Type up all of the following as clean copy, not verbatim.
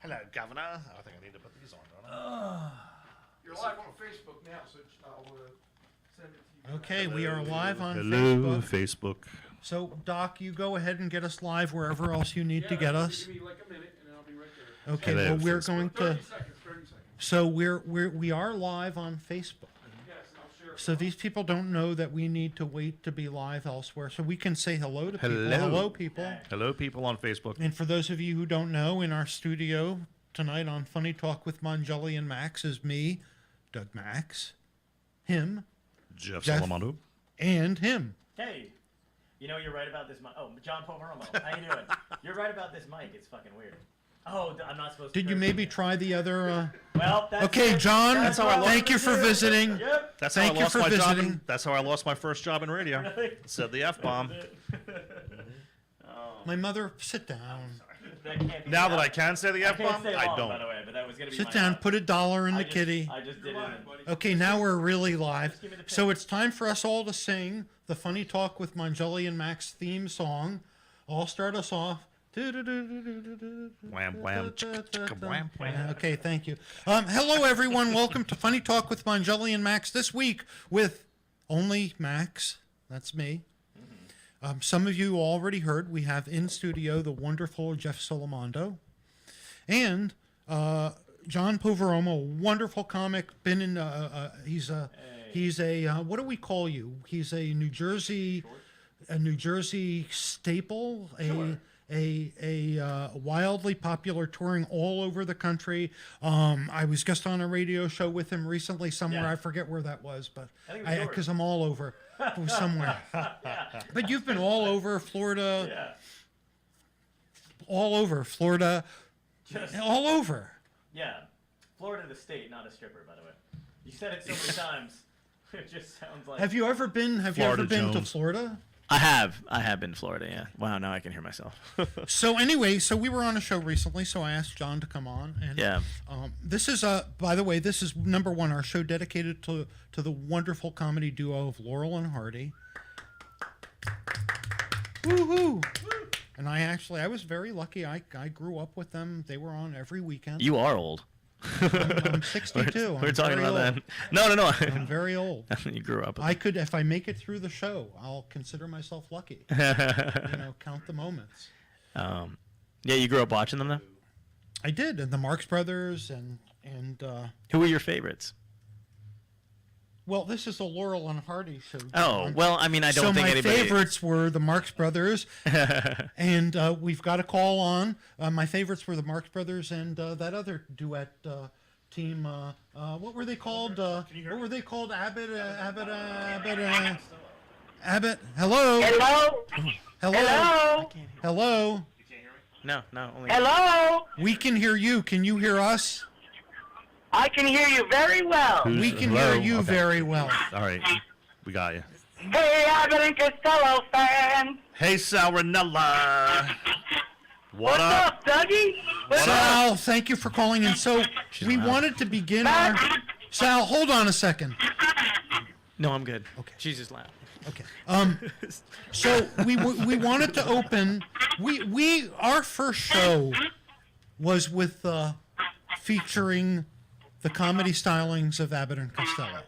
Hello, Governor. I think I need to put these on, don't I? You're live on Facebook now, so I'll send it to you. Okay, we are live on Hello, Facebook. Facebook. So, Doc, you go ahead and get us live wherever else you need to get us. Give me like a minute, and I'll be right there. Okay, Hello, well, we're Facebook. going 30 to. seconds, 30 seconds. So we are live on Facebook. Yes, and I'll share it. So these people don't know that we need to wait to be live elsewhere. So we can say hello to people. Hello. Hello, people. Hello, people on Facebook. And for those of you who don't know, in our studio tonight on Funny Talk with Mongelli and Max is me, Doug Max, him, Jeff Jeff. Salamondo. and him. Hey, you know you're right about this mic. Oh, John Poveromo, how you doing? You're right about this mic. It's fucking weird. Oh, I'm not supposed to. Did you curse maybe again. try the other? Well, that's Okay, it. John. That's how I lost Thank you for visiting. Yep. That's Thank how I you lost for my job. visiting. That's how I lost my first job in radio. Really? Said the F bomb. My mother, sit down. That can't be Now that allowed. I can say the I F can't bomb, say I long, don't. by the way, but that was gonna be Sit my down. out. Put $1 in I the just- kitty. I just did You're it. live, buddy. Okay, now we're really live. Just give me the So pen. it's time for us all to sing the Funny Talk with Mongelli and Max theme song. I'll start us off. Wham, wham, chicka, chicka, wham, wham. Okay, thank you. Hello, everyone. Welcome to Funny Talk with Mongelli and Max this week with only Max. That's me. Some of you already heard we have in studio the wonderful Jeff Solomondo and John Poveromo, wonderful comic. Been in. He's a. What do we call you? He's a New Jersey staple. A wildly popular, touring all over the country. I was just on a radio show with him recently somewhere. Yeah. I forget where that was, but I think it was yours. because I'm all over. It was somewhere. But you've been all over Florida, Yeah. all over Florida, Just, all over. yeah. Florida, the state, not a stripper, by the way. You said it so many times. It just sounds like. Have you ever been? Have you Florida ever been to Jones. Florida? I have been to Florida, yeah. Wow, now I can hear myself. So anyway, so we were on a show recently, so I asked John to come on, and Yeah. this is by the way, this is number one, our show dedicated to the wonderful comedy duo of Laurel and Hardy. Woohoo! And I was very lucky. I grew up with them. They were on every weekend. You are old. I'm 62. We're I'm talking very about old. that. No. I'm very old. You grew up. I could, if I make it through the show, I'll consider myself lucky. Count the moments. Yeah, you grew up watching them, though? I did, and the Marx Brothers, and Who were your favorites? well, this is a Laurel and Hardy show. Oh, John. well, I mean, I don't so think my anybody... favorites were the Marx Brothers, and we've got a call on. My favorites were the Marx Brothers and that other duet team. What were they called? What were they called? Abbott. Hello. Hello? Hello. Hello? Hello. No, only... Hello? We can hear you. Can you hear us? I can hear you very well. We can Hello? hear you Okay. very well. All right, we got you. Hey, Abbott and Costello fans. Hey, Salronella. What What's up? up, Dougie? What's up? Sal, thank you for calling in. So we loud. wanted to begin our. Sal, hold on a second. No, I'm good. Okay. She's just loud. Okay. So we wanted to open. Our first show was with featuring the comedy stylings of Abbott and Costello,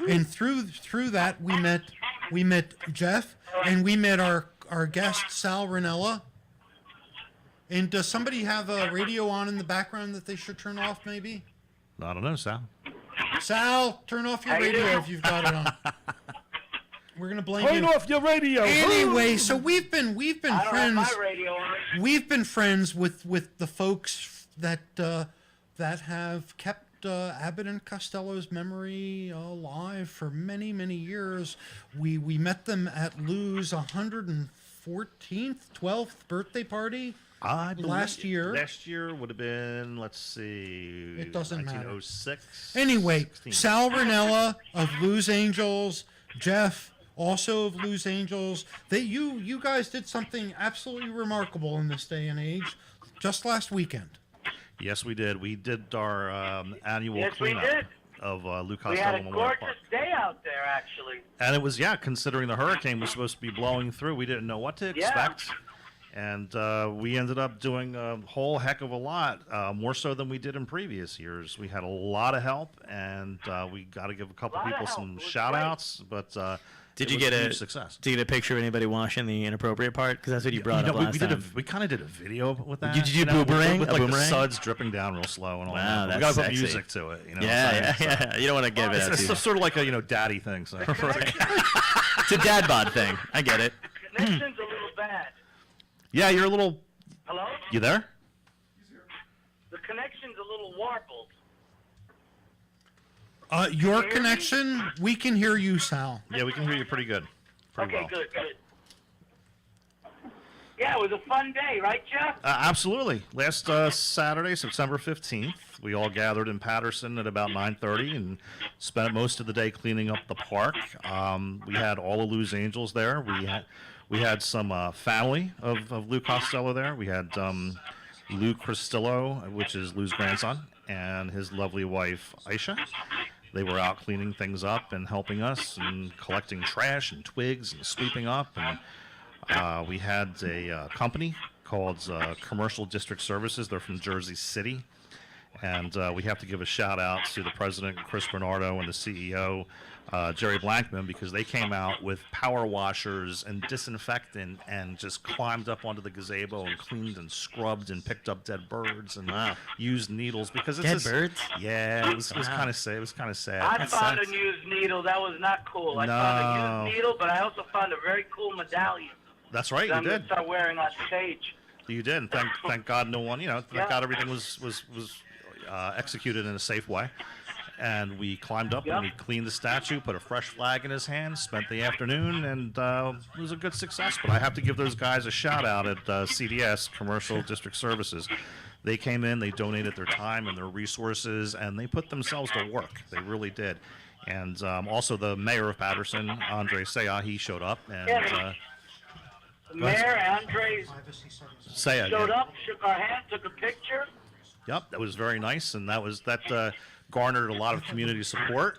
and through that we met Jeff, and we met our guest Sal Ranella. And does somebody have a radio on in the background that they should turn off?Maybe. I don't know, Sal. Sal, turn off your How you radio doing? if you've got it on. We're gonna blame Turn you. off your radio. Anyway, so we've been I don't have friends. my radio on. We've been friends with the folks that have kept Abbott and Costello's memory alive for many years. We met them at Lou's 114th, 12th birthday party. I believe Last year. Last year would have been, let's see. It doesn't matter. 1906. Anyway, 16. Sal Ranella of Lou's Angels, Jeff also of Lou's Angels. You guys did something absolutely remarkable in this day and age just last weekend. Yes, we did. We did our annual Yes, we cleanup did. of Lou We Costello had a Memorial Park. gorgeous day out there, actually. And it was, considering the hurricane was supposed to be blowing through, we didn't know what to expect. And we ended up doing a whole heck of a lot, more so than we did in previous years. We had a lot of help, and we got to give a couple Lot of people help. some It was shout-outs. But Did it you was get a a huge success? Did you get a picture of anybody washing the inappropriate part? Because that's what you brought up we last did time. we kind of did a video with that. Did you do boomerang? With A like the boomerang? suds dripping down real slow and all Wow, that. We that's got to put sexy. music to it. You know Yeah, what I'm saying? yeah. You don't want to give it So out it's too. sort of like a daddy thing. So. Right. It's a dad bod thing. I get it. Connection's a little bad. Yeah, you're a little. Hello? You there? The connection's a little warbled. Your connection, we can hear you, Sal. Yeah, we can hear you pretty good. Pretty Okay, well. good. Yeah, it was a fun day, right, Jeff? Absolutely. Last Saturday, September 15th, we all gathered in Patterson at about 9:30 and spent most of the day cleaning up the park. We had all of Lou's Angels there. We had some family of Lou Costello there. We had Lou Cristillo, which is Lou's grandson, and his lovely wife, Aisha. They were out cleaning things up and helping us and collecting trash and twigs and sweeping up. And we had a company called Commercial District Services. They're from Jersey City. And we have to give a shout out to the president, Chris Bernardo, and the CEO, Jerry Blankman, because they came out with power washers and disinfectant and just climbed up onto the gazebo and cleaned and scrubbed and picked up dead birds and used needles because it's Dead this- birds? Yeah, it was Wow. kind of sad. It was kind of sad. I That found sucks. a used needle. That was not cool. I No. found a used needle, but I also found a very cool medallion That's right, that you I'm going did. to start wearing on stage. You did. And thank God no one, thank Yeah. God everything was executed in a safe way. And we climbed up and we cleaned the statue, put a fresh flag in his hand, spent the afternoon, and it was a good success. But I have to give those guys a shout out at CDS, Commercial District Services. They came in, they donated their time and their resources, and they put themselves to work. They really did. And also the mayor of Patterson, Andre Saya, he showed up. And Yeah. The mayor, Andre, Saya, showed yeah. up, shook our hand, took a picture. Yep, that was very nice, and that garnered a lot of community support.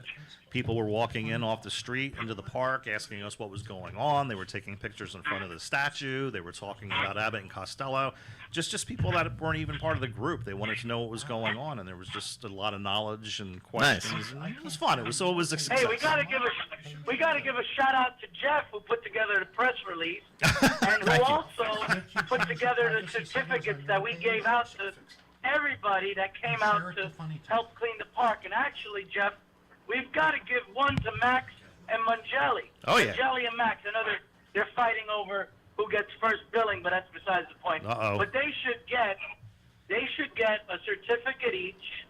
People were walking in off the street into the park, asking us what was going on. They were taking pictures in front of the statue. They were talking about Abbott and Costello. Just people that weren't even part of the group. They wanted to know what was going on, and there was just a lot of knowledge and questions. And it was fun. It was a success. Hey, we gotta give a shout out to Jeff, who put together the press release, and who also put together the certificates that we gave out to everybody that came out to help clean the park. And actually, Jeff, we've got to give one to Max and Mongelli. Oh, yeah. Mongelli and Max. I know they're fighting over who gets first billing, but that's besides the point. Uh-oh. But they should get a certificate each.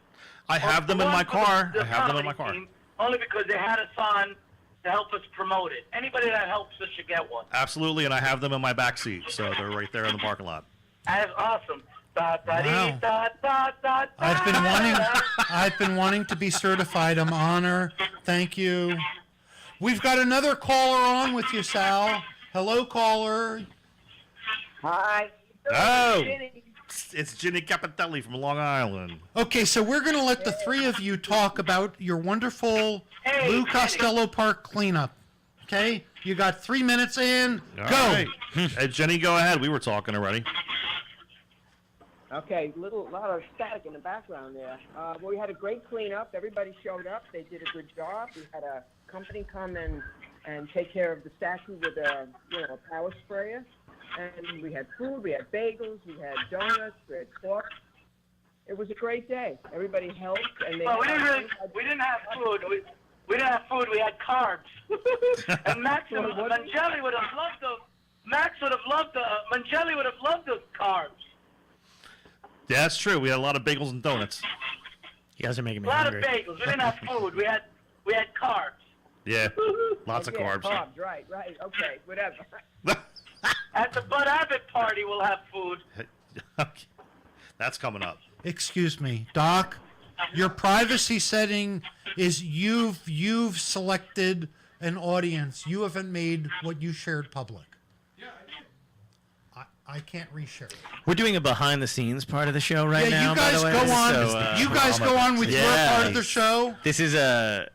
I have them in my car. I have them in my car. Team, only because they had us on to help us promote it. Anybody that helps us should get one. Absolutely, and I have them in my back seat, so they're right there in the parking lot. That's awesome. I've been wanting to be certified. I'm honored. Thank you. We've got another caller on with you, Sal. Hello, caller. Hi. Oh, it's Ginny Capitelli from Long Island. Okay, so we're going to let the three of you talk about your wonderful Hey, Lou Jenny. Costello Park cleanup. Okay? You got 3 minutes in. All Go. right. Hey, Jenny, go ahead. We were talking already. Okay, lot of static in the background there. We had a great cleanup. Everybody showed up. They did a good job. We had a company come and take care of the statue with a power sprayer. And we had food. We had bagels. We had donuts. We had pork. It was a great day. Everybody helped, and they. Well, we didn't have food. We didn't have food. We had carbs. And Max and Mongelli would have loved those. Mongelli would have loved those carbs. Yeah, that's true. We had a lot of bagels and donuts. You guys are making A me lot hungry. of bagels. We didn't have food. We had carbs. Yeah, lots of carbs. Carbs, right. Okay, whatever. At the Bud Abbott party, we'll have food. Okay. That's coming up. Excuse me, Doc. Your privacy setting is you've selected an audience. You haven't made what you shared public. Yeah, I did. I can't reshare. We're doing a behind-the-scenes part of the show right Yeah, now. you guys by the way, go on. so, You guys go on with your Yeah. part of the show. This is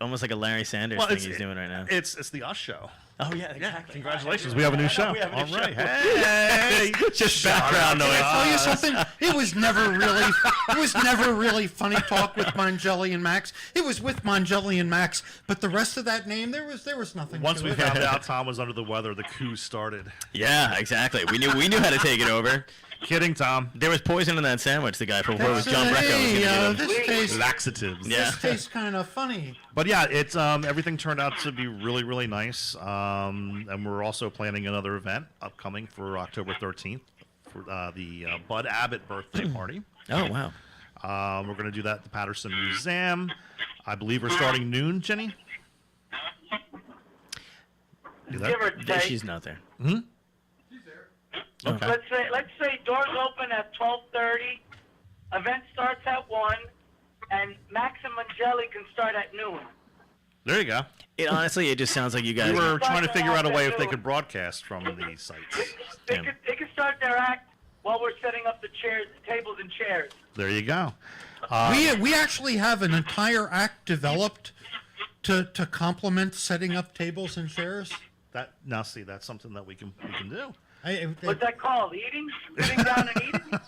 almost like a Larry Sanders Well, thing he's doing right now. It's the Us Show. Oh yeah, exactly. Congratulations, we have a new show. We have a new All right. show. Hey, Just background noise. Tell you something. It was never really funny talk with Mongelli and Max. It was with Mongelli and Max, but the rest of that name, there was nothing. Once to we it. found out Tom was under the weather, the coup started. Yeah, exactly. We knew how to take it over. Kidding, Tom. There was poison in that sandwich. The guy from where was That's John Brecco was hey, going to give him. this tastes, Laxatives. Yeah. this tastes kind of funny. But yeah, it's everything turned out to be really, really nice. And we're also planning another event upcoming for October 13th for the Bud Abbott birthday party. Oh wow. We're going to do that at the Patterson Museum. I believe we're starting noon, Jenny. You there? Give or take. She's not there. Hmm? She's there. Okay. Let's say doors open at 12:30. Event starts at 1, and Max and Mongelli can start at noon. There you go. Honestly, it just sounds like you guys. We were trying to figure out a way if they could broadcast from these sites. They Yeah. could start their act while we're setting up the chairs, tables, and chairs. There you go. We actually have an entire act developed to complement setting up tables and chairs. Now see, that's something that we can do. What's that called? Eating? Sitting down and eating?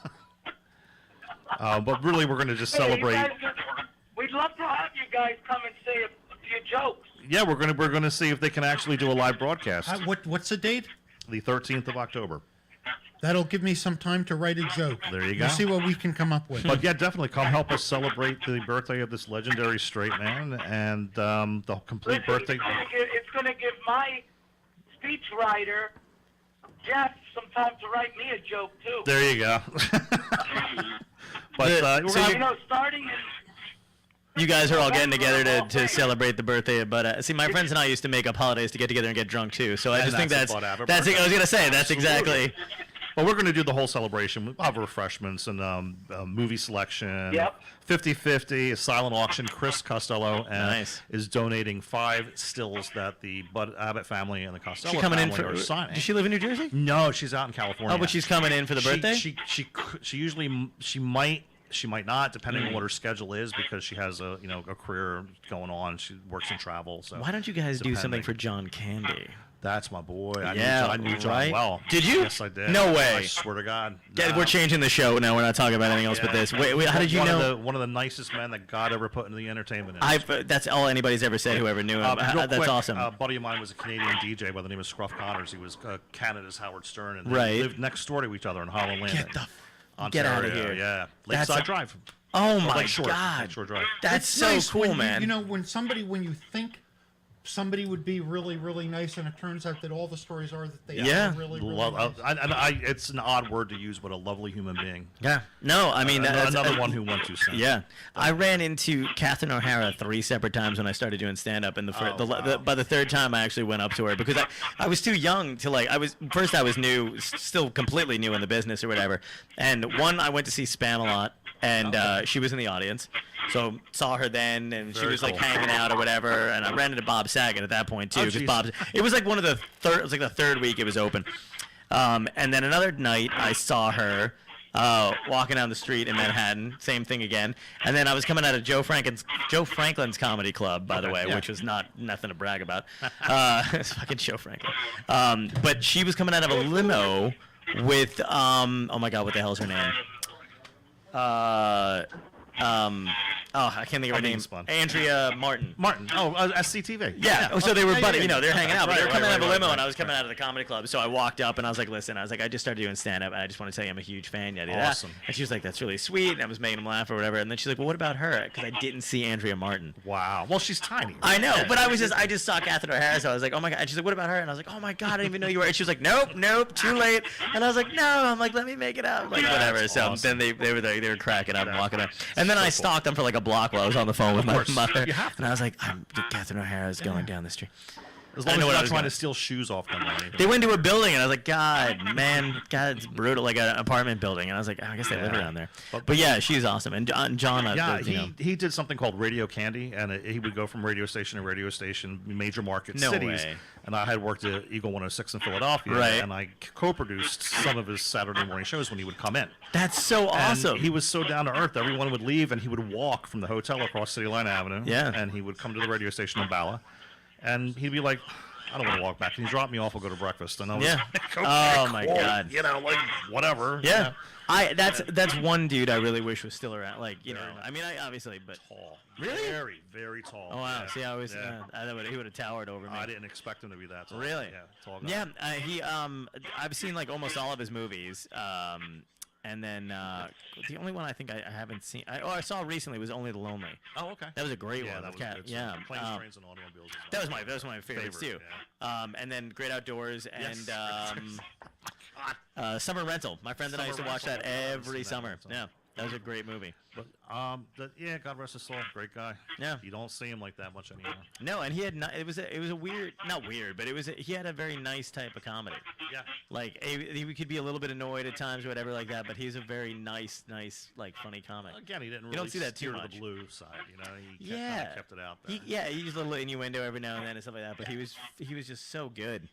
But really, we're going to just Hey, you celebrate. guys we'd love to have you guys come and say a few jokes. Yeah, we're going to see if they can actually do a live broadcast. What's the date? The 13th of October. That'll give me some time to write a joke. There you We'll go. see what we can come up with. But yeah, definitely come help us celebrate the birthday of this legendary straight man and the complete Listen, birthday. it's going to give my speechwriter, Jeff, some time to write me a joke, too. There you go. But we're so gonna- Starting in... You guys are all getting together to celebrate the birthday of Bud. See, my friends and I used to make up holidays to get together and get drunk too. So I And just think that's that's a Bud Abbott that's. I birthday. was gonna say that's exactly. Well, we're going to do the whole celebration. We'll have refreshments and movie selection. Yep. 50-50, a silent auction. Chris Costello Nice. is donating 5 stills that the Bud Abbott family and the Costello She coming in family for? are signing. Does she live in New Jersey? No, she's out in California. Oh, but she's coming in for the birthday. She usually she might not, depending on what her schedule is, because she has a career going on. She works in travel. So Why don't you guys do something depending. for John Candy? That's my boy. Yeah, I knew John right? well. Did you? Yes, I did. No way. I swear to God. Yeah, Nah. we're changing the show now. We're not talking about anything else but Yeah. this. Wait, how did you one know? Of one of the nicest men that God ever put into the entertainment industry. That's all anybody's ever said. Whoever knew him. Real That's quick, awesome. A buddy of mine was a Canadian DJ by the name of Scruff Connors. He was Canada's Howard Stern, and they Right. lived next door to each other in Holland Landing. Get outta Ontario, here. Yeah, That's Lakeside a- Drive. Oh my Lakeshore, God. Lakeshore Drive. That's It's so nice cool, when man. when you think somebody would be really, really nice, and it turns out that all the stories are that they Yeah. are really, really Love, nice. it's an odd word to use, but a lovely human being. Yeah. No, I mean that's Another one who went to sing. Yeah, I ran into Catherine O'Hara 3 separate times when I started doing stand up, and by the third time I actually went up to her because I was too young to I was new, still completely new in the business or whatever. And I went to see Spamalot, and she was in the audience, so saw her then, and she Very was like cool. hanging out or whatever. And I ran into Bob Saget at that point too, Oh, because geez. it was like it was like the third week it was open. And then another night I saw her walking down the street in Manhattan, same thing again. And then I was coming out of Joe Franklin's comedy club, by the way, yeah. which was nothing to brag about. It's fucking Joe Franklin. But she was coming out of a limo with oh my God, what the hell's her name? I can't think of her name. Spun. Andrea Martin. Martin. Oh, SCTV. Yeah. So they were buddy, they're hanging out, but they were coming out of a limo, right, and I was right. coming out of the comedy club. So I walked up and I was like, "Listen," I just started doing stand up, and I just want to tell you I'm a huge fan. Yada yada. Awesome. And she was like, "That's really sweet," and I was making them laugh or whatever. And then she's like, "Well, what about her?" Because I didn't see Andrea Martin. Wow. Well, she's tiny. I know, but I just saw Catherine O'Hara, so I was like, "Oh my God!" And she's like, "What about her?" And I was like, "Oh my God, I didn't even know you were." And she was like, "Nope, too late." And I was like, "No," I'm like, "Let me make it up." Like whatever. That's So awesome. then they were cracking up and walking up, and then I stalked them for like a block while I was on the phone with my course. mother, You have to. and I was like, Catherine O'Hara's going down the street. As I long as know you're what I not was trying gonna- to steal shoes off them or anything. They went to a building, and I was like, God, it's brutal, like an apartment building. And I was like, I guess they live Yeah. around there. But yeah, she's awesome. And John, Yeah, you know, he did something called Radio Candy, and he would go from radio station to radio station, major market No cities. way. And I had worked at Eagle 106 in Philadelphia, Right. and I co-produced some of his Saturday morning shows when he would come in. that's so And awesome. he was so down to earth. Everyone would leave, and he would walk from the hotel across City Line Avenue. Yeah. And he would come to the radio station in Bala, and he'd be like, I don't want to walk back. Can you drop me off? I'll go to breakfast. And I was Yeah. like, okay, Oh, my cool. God. You know, like whatever. Yeah. That's one dude I really wish was still around. Like, you know, Very nice. I mean, I obviously, but Tall. Really? Very, very tall. oh wow. Yeah. See, I was, Yeah. I thought he would have towered over me. I didn't expect him to be that tall. Really? Yeah, tall guy. Yeah, he I've seen like almost all of his movies. And then the only one I think I haven't seen, I saw recently was Only the Lonely. Oh, okay. That was a great Yeah, one. that with was Cat. good. Yeah. Planes, Trains, and Automobiles. That was one of my favorites Favorite, too. And then Great Outdoors and Yes. Summer Rental. My friend and I used to Summer watch that Rental. I haven't every seen that summer. one, so. Yeah, that was a great movie. But yeah, God rest his soul. Great guy. Yeah. You don't see him like that much anymore. No, and he had it was a weird, not weird, but he had a very nice type of comedy. Yeah. Like he could be a little bit annoyed at times or whatever like that, but he's a very nice like funny comic. Again, he didn't really You don't see that too steer to much. the blue side. You know, he Yeah, kind of kept it out there. he used a little innuendo every now and then and stuff like that, but he was just so good.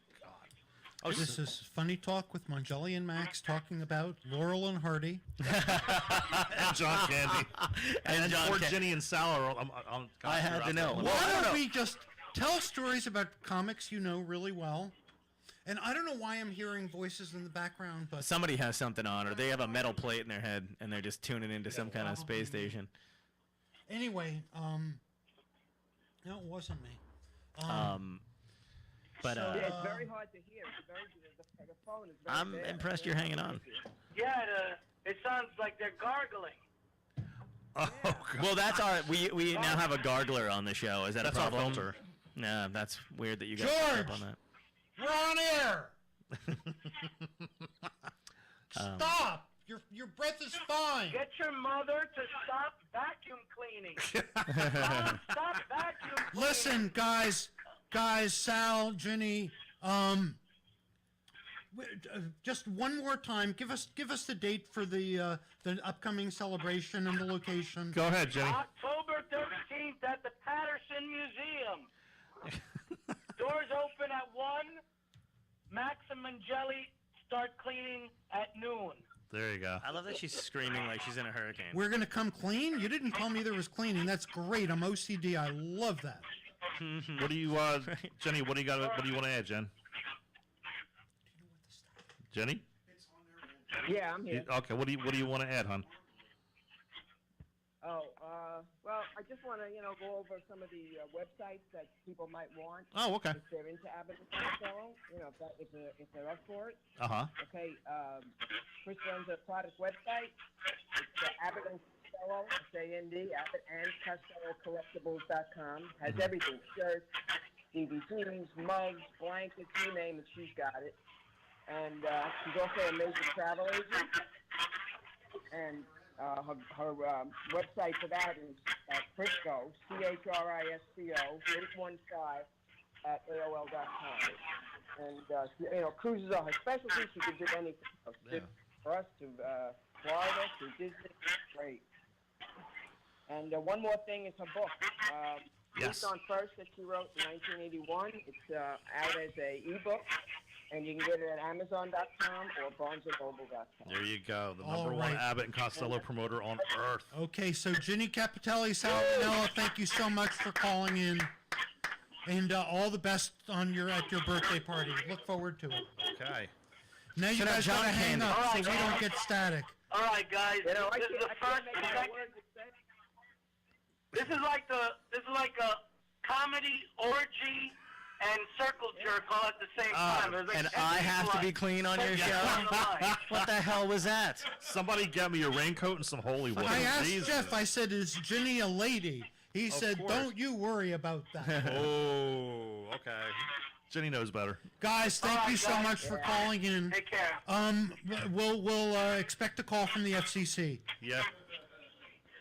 Oh, This is Funny Talk with Mongelli and Max talking about Laurel and Hardy. and John Candy. and John poor Can- Ginny and Sal are. I had to know. Why don't we just tell stories about comics you know really well? And I don't know why I'm hearing voices in the background, but Somebody has something on, or they have a metal plate in their head and they're just tuning into some kind of space station. anyway, no, it wasn't me. But so, Yeah, it's very hard to hear. It's very, the phone is very I'm bad. impressed you're hanging on. Yeah, it sounds like they're gargling. Oh, God. Well, that's our. We now have a gargler on the show. Is that That's a our problem? filter. Nah, that's weird that you guys picked up George! on that. We're on air. Stop! Your breath is fine. Get your mother to stop vacuum cleaning. Stop vacuum cleaning. Listen, guys, Sal, Ginny, just one more time. Give us the date for the upcoming celebration and the location. Go ahead, Jenny. October 13th at the Patterson Museum. Doors open at 1. Max and Mongelli start cleaning at noon. There you go. I love that she's screaming like she's in a hurricane. We're gonna come clean. You didn't tell me there was cleaning. That's great. I'm OCD. I love that. What do you, Jenny? What do you got? What do you want to add, Jen? Jenny? Yeah, I'm here. Okay. What do you want to add, hon? Oh, well, I just want to, go over some of the websites that people might want Oh, okay. if they're into Abbott and Costello. If they're up for it. Uh huh. Okay, Chris runs a product website. It's Abbott and Costello, S-A-N-D, Abbott and Costello Collectibles.com. Has everything: shirts, DVDs, mugs, blankets, you name it, she's got it. And she's also a major travel agent. And her website for that is Crisco, CHRISCO 815 at AOL.com. And cruises are her specialty. She could do anything. For us to Florida, to Disney, great. And one more thing is her book. Yes. Based on First that she wrote in 1981. It's out as a ebook. And you can get it at Amazon.com or BarnesandNoble.com. There you go. The All number one right. Abbott and Costello promoter on earth. Okay, so Ginny Capitelli, Sal Manella, thank you so much for calling in, and all the best at your birthday party. Look forward to it. Okay. Now you Should have guys John gotta hang Candy. up so All we right, don't get static. All right, guys. I This is the can't first make and out second. words it says. This is like a comedy orgy and circle jerk all at the same time. There's like And 10 I have to people be clean on your Yeah. show? What the hell was that? Somebody get me a raincoat and some holy water. I asked Jesus. Jeff, I said, is Ginny a lady? He said, course. don't you worry about that. Oh, okay. Jenny knows better. Guys, thank All you right, so guys. much for calling in. Take care. We'll expect a call from the FCC. Yeah.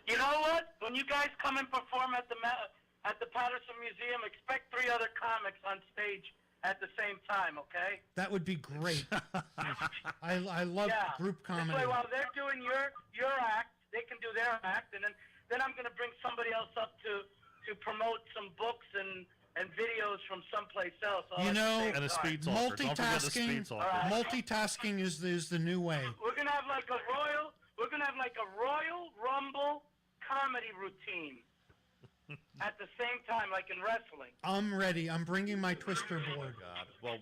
You know what? When you guys come and perform at the Patterson Museum, expect 3 other comics on stage at the same time, okay? That would be great. I love group comedy. This way, while they're doing your act, they can do their act, and then I'm going to bring somebody else up to promote some books and videos from someplace else. all You at the know, same And a time. speed talker. Don't forget the speed Multitasking, talker. multitasking is the new way. We're gonna have like a Royal Rumble comedy routine. at the same time, like in wrestling. I'm ready. I'm bringing my twister board. God. Well,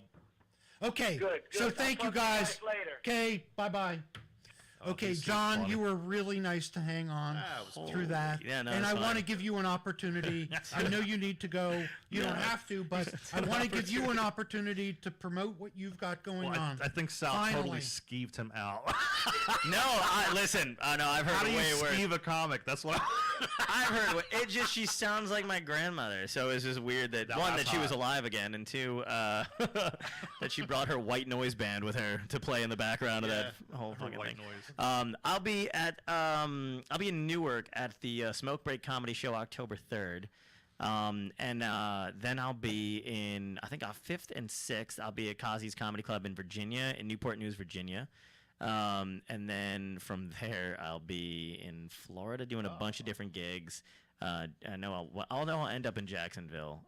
Okay. Good. So I'll thank you talk to guys. later. Okay. Bye-bye. Okay, this is John, funny. you were really nice to hang on it was through that. Yeah, no, and it's I want fine. to give you an opportunity. I know you need to go. You don't have to, but I want to give you an opportunity to promote what you've got going well, on. I think Sal Finally. totally skeeved him out. Listen. No, I've heard How do you way worse. skeeve a comic? That's what I've heard it. Just she sounds like my grandmother, so it's just weird that No, one that's that she was hot. alive again, and two that she brought her white noise band with her to play in the background of that whole her fucking white thing. noise. I'll be in Newark at the Smoke Break Comedy Show October 3rd. And then I'll be in, I think, 5th and 6th. I'll be at Kazi's Comedy Club in Virginia, in Newport News, Virginia. And then from there, I'll be in Florida doing a bunch of different gigs. I know I'll end up in Jacksonville.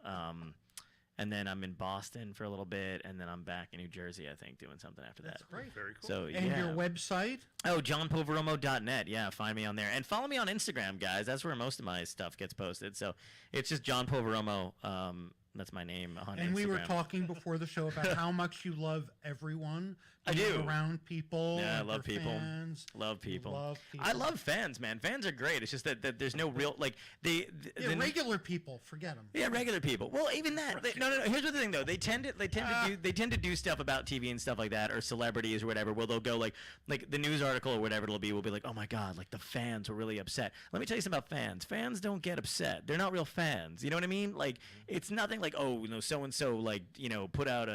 And then I'm in Boston for a little bit, and then I'm back in New Jersey, I think, doing something after that. great. Very cool. So And yeah. your website? Oh, johnpoveromo.net. Yeah, find me on there. And follow me on Instagram, guys. That's where most of my stuff gets posted. So it's just John Poveromo. That's my name on Instagram. And we were talking before the show about how much you love everyone. I being do. Around people. Yeah, I and love your people. Fans. Love people. Love people. I love fans, man. Fans are great. It's just that there's no real, like, Yeah, regular people, forget them. Yeah, regular people. Well, even that. No. Here's the thing, though. They tend to do stuff about TV and stuff like that, or celebrities or whatever. Where they'll go like the news article or whatever it'll be will be like, oh my god, like the fans were really upset. Let me tell you something about fans. Fans don't get upset. They're not real fans. You know what I mean? Like it's nothing like so and so like put out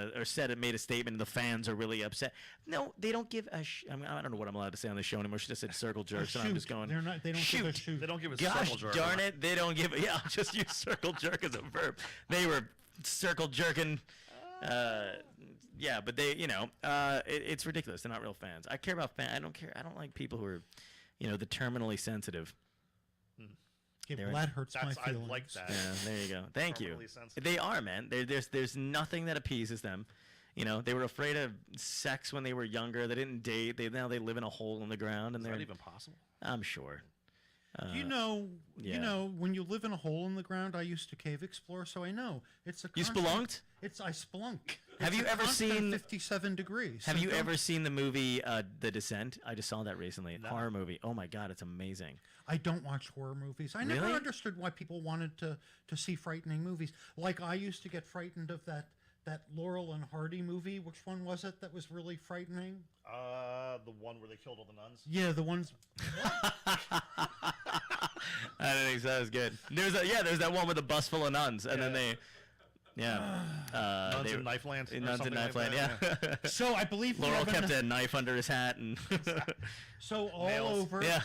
made a statement and the fans are really upset. No, they don't give a. I mean, I don't know what I'm allowed to say on the show anymore. She just said circle jerks, and I'm just going. They don't give a shoot. They don't give a Gosh circle jerk. darn it, they don't give. Yeah, I'll just use circle jerk as a verb. They were circle jerking. Yeah, but they, it's ridiculous. They're not real fans. I care about fans. I don't care. I don't like people who are, the terminally sensitive. Okay, well, that hurts my I feelings. like that. Yeah, there you go. Thank you. Terminally sensitive. They are, man. There's nothing that appeases them. They were afraid of sex when they were younger. They didn't date. Now they live in a hole in the ground, and Is they're. that even possible? I'm sure. You know, when you live in a hole in the ground, I used to cave explore, so I know it's a. You constant- spelunked? I spelunk. Have you ever seen 57 degrees? Have so you don't- ever seen the movie The Descent? I just saw that recently. Horror movie. Oh my god, it's amazing. I don't watch horror movies. I never Really? understood why people wanted to see frightening movies. Like I used to get frightened of that Laurel and Hardy movie. Which one was it that was really frightening? The one where they killed all the nuns. Yeah, the ones. I don't think so. That was good. There's that one with a bus full of nuns, and then they. Yeah. Nuns in Knife Land. or Nuns in something Knife like Land, that, yeah. So I believe we Laurel have kept a knife under his hat and. So all Nails. over. Yeah.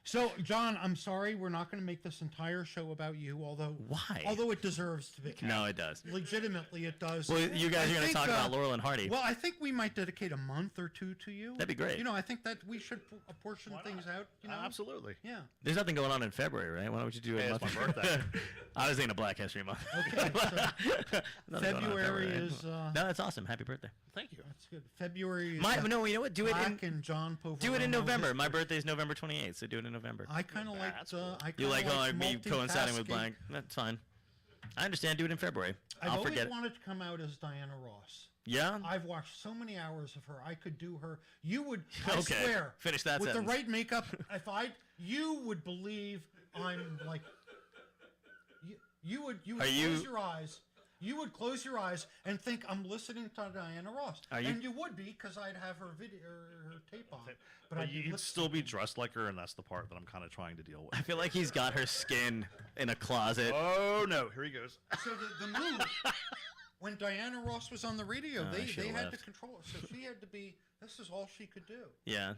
So, John, I'm sorry we're not going to make this entire show about you, although Why? Although it deserves to be. No, it does. Legitimately, it does. Well, you guys are going to think, talk about Laurel and Hardy. Well, I think we might dedicate a month or two to you. That'd be great. I think that we should apportion things out. Absolutely. Yeah. There's nothing going on in February, right? Why don't you do Hey, a it's month? my birthday. I was thinking of Black History Month. Okay. So Nothing going on in February right? is. No, that's awesome. Happy birthday. Thank you. That's good. February is. No, you know what? Do it Black in. and John Poveromo. Do it in November. My birthday is November 28th, so do it in November. I kind of like. That's cool. I You like me multitasking. coinciding with blank? That's fine. I understand. Do it in February. I've I'll always forget it. wanted to come out as Diana Ross. Yeah. I've watched so many hours of her. I could do her. You would. I Okay, swear. finish that with sentence. the right makeup. You would believe I'm like. You would Are close you- your eyes. You would close your eyes and think I'm listening to Diana Ross, and you would be because I'd have her video or her tape on. But I'd be you'd lip- still be dressed like her, and that's the part that I'm kind of trying to deal with. I feel like he's got her skin in a closet. Oh no! Here he goes. So the move when Diana Ross was on the radio, I they should've had to left. control it. So she had to be. This is all she could do. Yeah.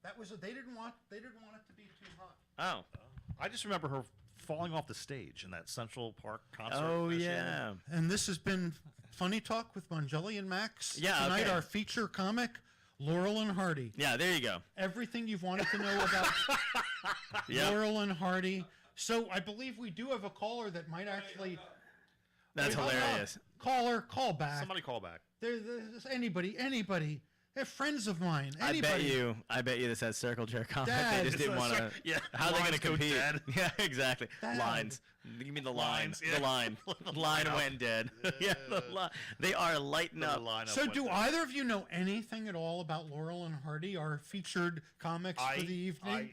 That was they didn't want it to be too hot. Oh. I just remember her falling off the stage in that Central Park concert. Oh that she had. yeah. And this has been Funny Talk with Mongelli and Max. Yeah, Tonight, okay. our feature comic, Laurel and Hardy. Yeah. There you go. Everything you've wanted to know about Yeah. Laurel and Hardy. So I believe we do have a caller that might actually. That's Wait, hold on. hilarious. Caller, call back. Somebody call back. There's anybody. friends of mine. I Anybody. bet you this has circle jerk on it. Dad. They just didn't want to. Yeah, How are they going lines to go compete? dead. Yeah, exactly. Dad. Lines. You mean the line? Lines, yeah. The line. The line went dead. Yeah, they are lighting up. So, do either of you know anything at all about Laurel and Hardy, our featured comics for the evening?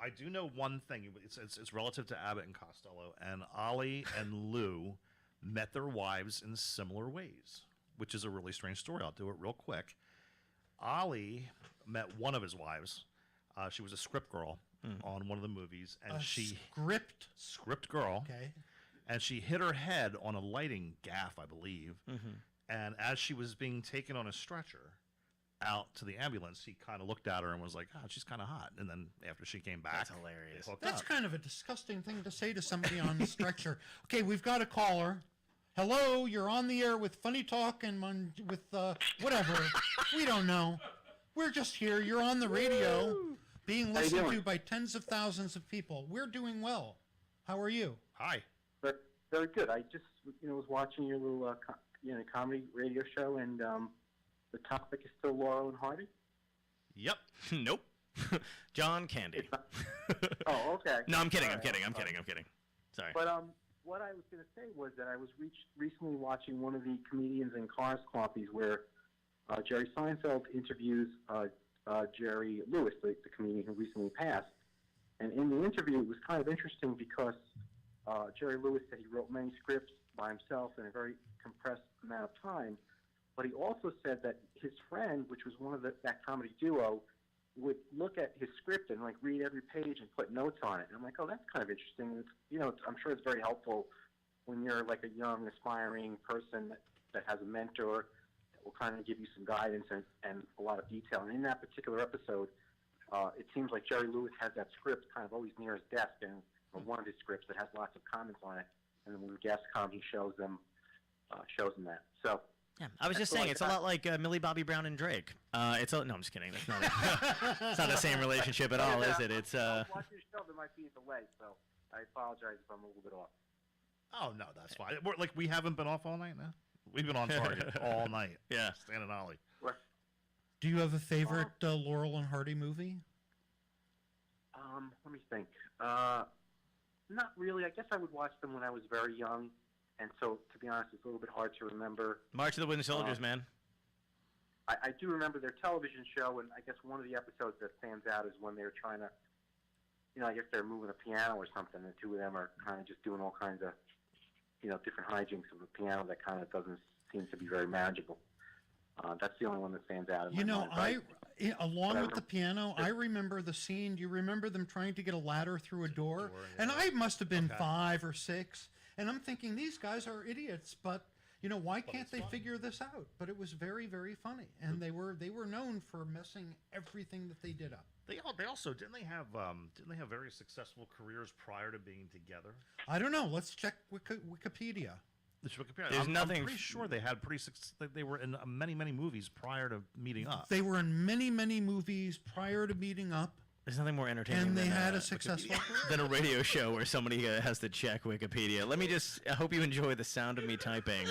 I do know one thing. It's relative to Abbott and Costello, and Ollie and Lou met their wives in similar ways, which is a really strange story. I'll do it real quick. Ollie met one of his wives. She was a script girl on one of the movies, and script girl. Okay. And she hit her head on a lighting gaff, I believe. And as she was being taken on a stretcher out to the ambulance, he kind of looked at her and was like, "Oh, she's kind of hot." And then after she came back, That's hilarious. they hooked That's up. kind of a disgusting thing to say to somebody on the stretcher. Okay, we've got a caller. Hello, you're on the air with Funny Talk and with whatever. We don't know. We're just here. You're on the radio, being listened to by tens of thousands of people. We're doing well. How are you? Hi. Very good. I just was watching your little comedy radio show, and the topic is still Laurel and Hardy. Yep. Nope. John Candy. Oh, okay. No, I'm kidding. All I'm right. kidding. I'm kidding. I'm kidding. Sorry. But what I was going to say was that I was recently watching one of the comedians in Cars Coffees where Jerry Seinfeld interviews Jerry Lewis, the comedian who recently passed. And in the interview, it was kind of interesting because Jerry Lewis said he wrote many scripts by himself in a very compressed amount of time. But he also said that his friend, which was one of that comedy duo, would look at his script and like read every page and put notes on it. And I'm like, oh, that's kind of interesting. I'm sure it's very helpful when you're like a young, aspiring person that has a mentor that will kind of give you some guidance and a lot of detail. And in that particular episode, it seems like Jerry Lewis has that script kind of always near his desk, and one of his scripts that has lots of comments on it. And then when guests come, he shows them that. So. Yeah, I was just saying, it's a lot like Millie Bobby Brown and Drake. No, I'm just kidding. That's not. It's not the same relationship at all, is it? It's watching the show, there might be a delay, so I apologize if I'm a little bit off. Oh no, that's fine. We haven't been off all night now. We've been on target all night. Yeah. Stan and Ollie. Do you have a favorite Laurel and Hardy movie? Let me think. Not really. I guess I would watch them when I was very young. And so, to be honest, it's a little bit hard to remember. March of the Wooden Soldiers, man. I do remember their television show, and I guess one of the episodes that stands out is when they were trying to, I guess they're moving a piano or something, and the two of them are kind of just doing all kinds of, different hijinks of the piano that kind of doesn't seem to be very manageable. That's the only one that stands out. In my mind, along with the piano, I remember the scene. Do you remember them trying to get a ladder through a door? And I must have been 5 or 6. And I'm thinking, these guys are idiots, but why can't they figure this out? But it was very, very funny, and they were known for messing everything that they did up. They also didn't they have very successful careers prior to being together? I don't know. Let's check Wikipedia. There's nothing. I'm pretty sure they had they were in many movies prior to meeting up. They were in many movies prior to meeting up. There's nothing more entertaining And they than, had a successful career. than a radio show where somebody has to check Wikipedia. I hope you enjoy the sound of me typing.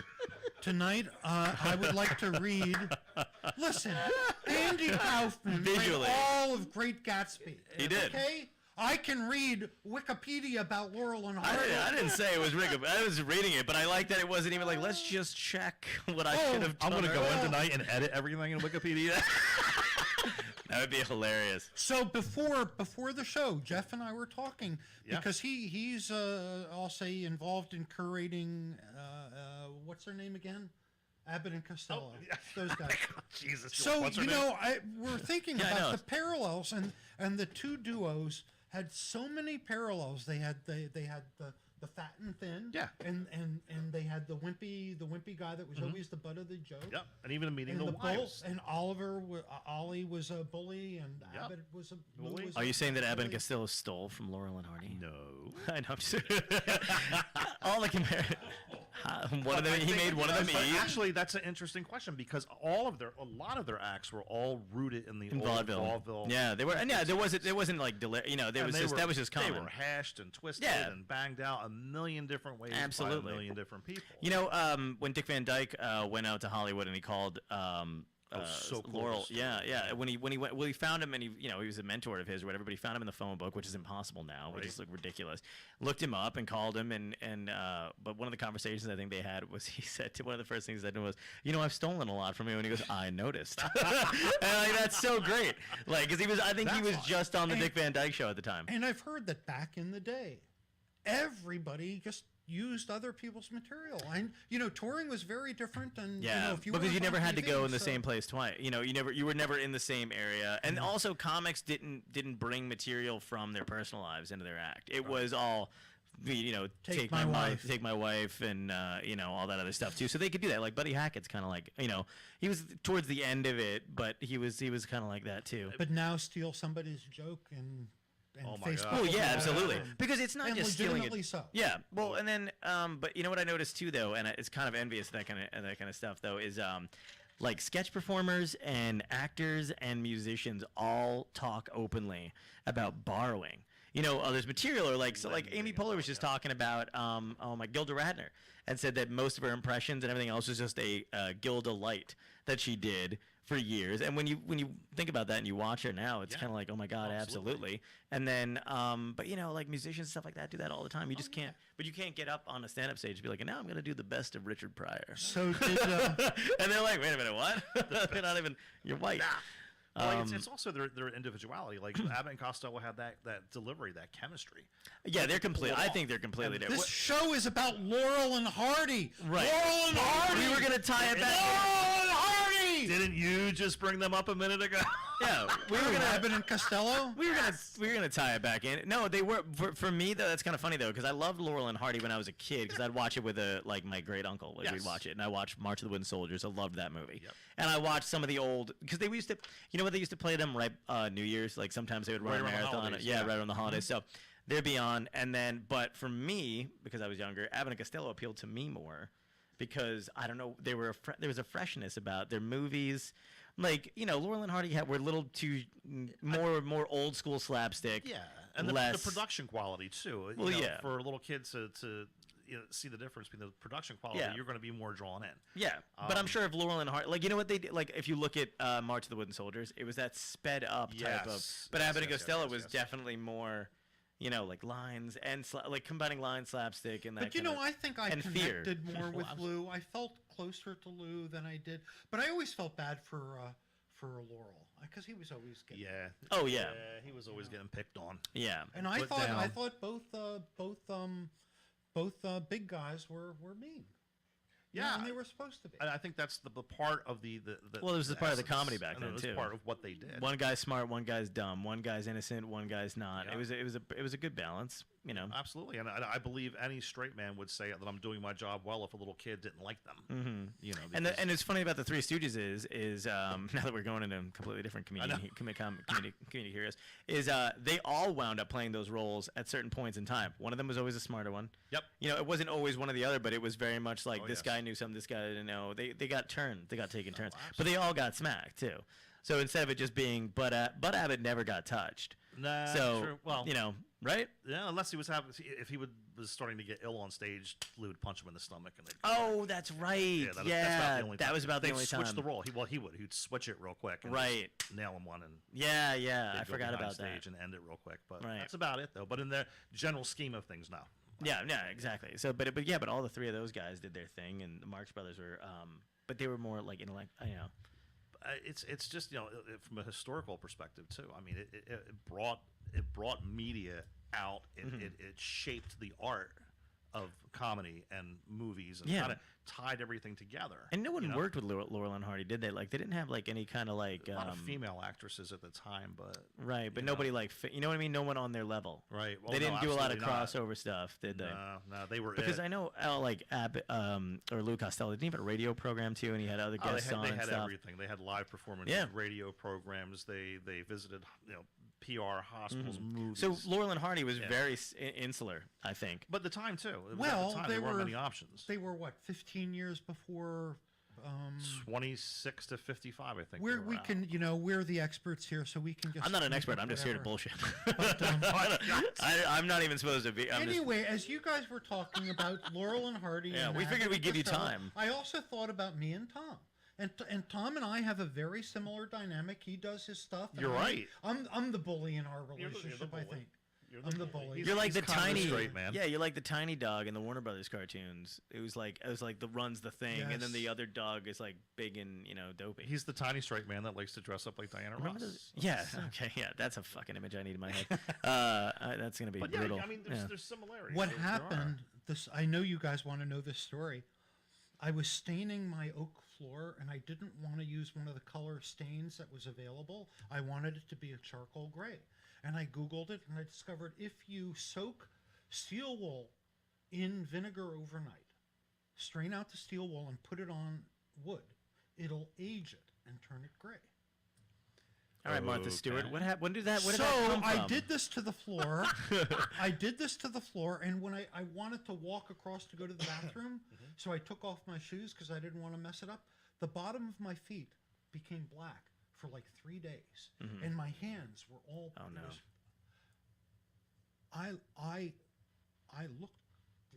Tonight, I would like to read. Listen, Andy Kaufman Visually. read all of Great Gatsby. He did. Okay? I can read Wikipedia about Laurel and Hardy. I didn't say it was Wikipedia. I was reading it, but I like that it wasn't even like, let's just check what I should have done. I'm going to go in tonight and edit everything in Wikipedia. That would be hilarious. So before the show, Jeff and I were talking because he's I'll say involved in curating what's their name again? Abbott and Costello. Those guys. Jesus. So what's her name? we're thinking Yeah, I know. about the parallels, and the two duos had so many parallels. They had the fat and thin. Yeah. And they had the wimpy guy that was always the butt of the joke. Yep. And even meeting And the the bull, wives. and Ollie was a bully, and Abbott was a. Bully. Was Are a you saying that Abbott and bully. Costello stole from Laurel and Hardy? No. I know. I'm just all the one of them. He made one of them eat. Actually, that's an interesting question because a lot of their acts were all rooted in the In old vaudeville. Yeah, they were. And yeah, there wasn't like there was just that was just They common. were hashed and twisted Yeah. and banged out a million different ways Absolutely. by a million different people. When Dick Van Dyke went out to Hollywood and he called so cool Laurel. story. Yeah. When he went, well, he found him, and he was a mentor of his or whatever. But he found him in the phone book, which is impossible now, which is like ridiculous. Looked him up and called him, but one of the conversations I think they had was he said to one of the first things he said to him was, I've stolen a lot from you, and he goes, I noticed. And like that's so great, like because I think he was just on the Dick Van Dyke Show at the time. And I've heard that back in the day, everybody just used other people's material, and touring was very different. And if you because you never had to TV, go in the same place twice. You were never in the same area, and also comics didn't bring material from their personal lives into their act. It was all. Take my wife, and all that other stuff too. So they could do that. Like Buddy Hackett's kind of like, he was towards the end of it, but he was kind of like that too. But now steal somebody's joke and Oh my Facebook. God. Oh yeah, absolutely. Because it's not And just stealing legitimately it. so. Yeah. Well, and then, but you know what I noticed too, though, and it's kind of envious of that kind of stuff, though, is like sketch performers and actors and musicians all talk openly about borrowing. There's material, or like Amy Poehler was just talking about Gilda Radner, and said that most of her impressions and everything else was just a Gilda Light that she did for years. And when you think about that and you watch her now, it's kind of like, oh my God, absolutely. And then, but like musicians and stuff like that do that all the time. You just can't, but you can't get up on a stand-up stage and be like, now I'm going to do the best of Richard Pryor. So did And they're like, wait a minute, what? They're not even, you're white. Well, it's also their individuality. Like Abbott and Costello had that delivery, that chemistry. Yeah, they're completely. I think they're completely different. this show is about Laurel and Hardy. Right. Laurel and Hardy. We were gonna tie it back. Laurel and Hardy. Didn't you just bring them up a minute ago? Yeah, we were gonna. Abbott and Costello. We were gonna tie it back in. No, they were for me though. That's kind of funny though, because I loved Laurel and Hardy when I was a kid, because I'd watch it with my great uncle. Like, we'd watch it, and I watched March of the Wooden Soldiers. I loved that movie. Yep. And I watched some of the old, because they used to, what they used to play them right New Year's. Like sometimes they would run a Right around the marathon. holidays, Yeah, yeah. right around the holidays. So they'd be on, and then but for me, because I was younger, Abbott and Costello appealed to me more. Because I don't know, there was a freshness about their movies, like Laurel and Hardy were a little too more old school slapstick. Yeah, and the production quality too. Well, yeah, for little kids to see the difference between the production quality, you're going to be more drawn in. Yeah, but I'm sure if Laurel and Hardy, like what they did, like if you look at March of the Wooden Soldiers, it was that sped up type of. But Abbott and Costello was definitely more. Like lines and like combining line slapstick and that. But I think I connected more with Lou. I felt closer to Lou than I did, but I always felt bad for Laurel, because he was always getting. Yeah. Oh yeah. He was always getting picked on. Yeah. And I thought both big guys were mean. Yeah, and they were supposed to be. And I think that's the part of the well, it was the part of the essence, comedy back then it was too. Part of what they did. One guy's smart, one guy's dumb, one guy's innocent, one guy's not. Yeah. It was a good balance, Absolutely, and I believe any straight man would say that I'm doing my job well if a little kid didn't like them. Mm-hmm. And it's funny about the Three Stooges is now that we're going into completely different community heroes, is they all wound up playing those roles at certain points in time. One of them was always a smarter one. Yep. It wasn't always one or the other, but it was very much like this guy knew something, this guy didn't know. They got taken turns, but they all got smacked too. So instead of it just being Bud Abbott never got touched. Nah, so true. Well, right? Yeah, unless he was if he was starting to get ill on stage, Lou would punch him in the stomach, and that's right. That's about the only time. That was about the only time. They'd switch the role. He'd switch it real quick. And nail him one, and I forgot about stage that. And end it real quick. But that's about it, though. But in the general scheme of things, no. Yeah, exactly. So, but all the three of those guys did their thing, and the Marx Brothers were, but they were more like intellect. It's just from a historical perspective too. I mean, it brought media out. It shaped the art of comedy and movies, and kind of tied everything together. And no one worked with Laurel and Hardy, did they? Like, they didn't have like any kind of like a lot of female actresses at the time, but but nobody like you know what I mean. No one on their level. Right. Well, they didn't do a lot of crossover stuff, did they? No, they were because I know like Abbott or Lou Costello didn't even have a radio program too, and he had other guests on. They had stuff. everything. They had live performances, radio programs. They visited PR hospitals, movies. So Laurel and Hardy was very insular, I think. But the time too. Well, at the time, there weren't many options. They were 15 years before. 26 to 55, I think. We can, we're the experts here, so we can just. I'm not an expert. I'm just here to bullshit. But, I'm not even supposed to be. Anyway, as you guys were talking about Laurel and Hardy, we figured we'd give you time. I also thought about me and Tom. And Tom and I have a very similar dynamic. He does his stuff. And You're right. I'm the bully in our You're the relationship. bully. I think. You're I'm the bully. He's- You're like he's the kinda tiny straight man. Yeah, you're like the tiny dog in the Warner Brothers cartoons. It was like the runs the thing, and then the Yes. other dog is like big and dopey. He's the tiny straight man that likes to dress up like Diana Remember Ross. those? Yeah. Okay. Yeah. That's a fucking image I need in my head. That's gonna be But yeah, brutal. I mean, there's similarities. What There are. happened? This I know you guys want to know this story. I was staining my oak floor, and I didn't want to use one of the color stains that was available. I wanted it to be a charcoal gray, and I Googled it, and I discovered if you soak steel wool in vinegar overnight, strain out the steel wool, and put it on wood, it'll age it and turn it gray. All right, Martha Stewart. Okay. What happened? When did that? Where did So that come from? I did this to the floor. I did this to the floor, and when I wanted to walk across to go to the bathroom, so I took off my shoes because I didn't want to mess it up. The bottom of my feet became black for like 3 days, and my hands were all. Oh, no. I looked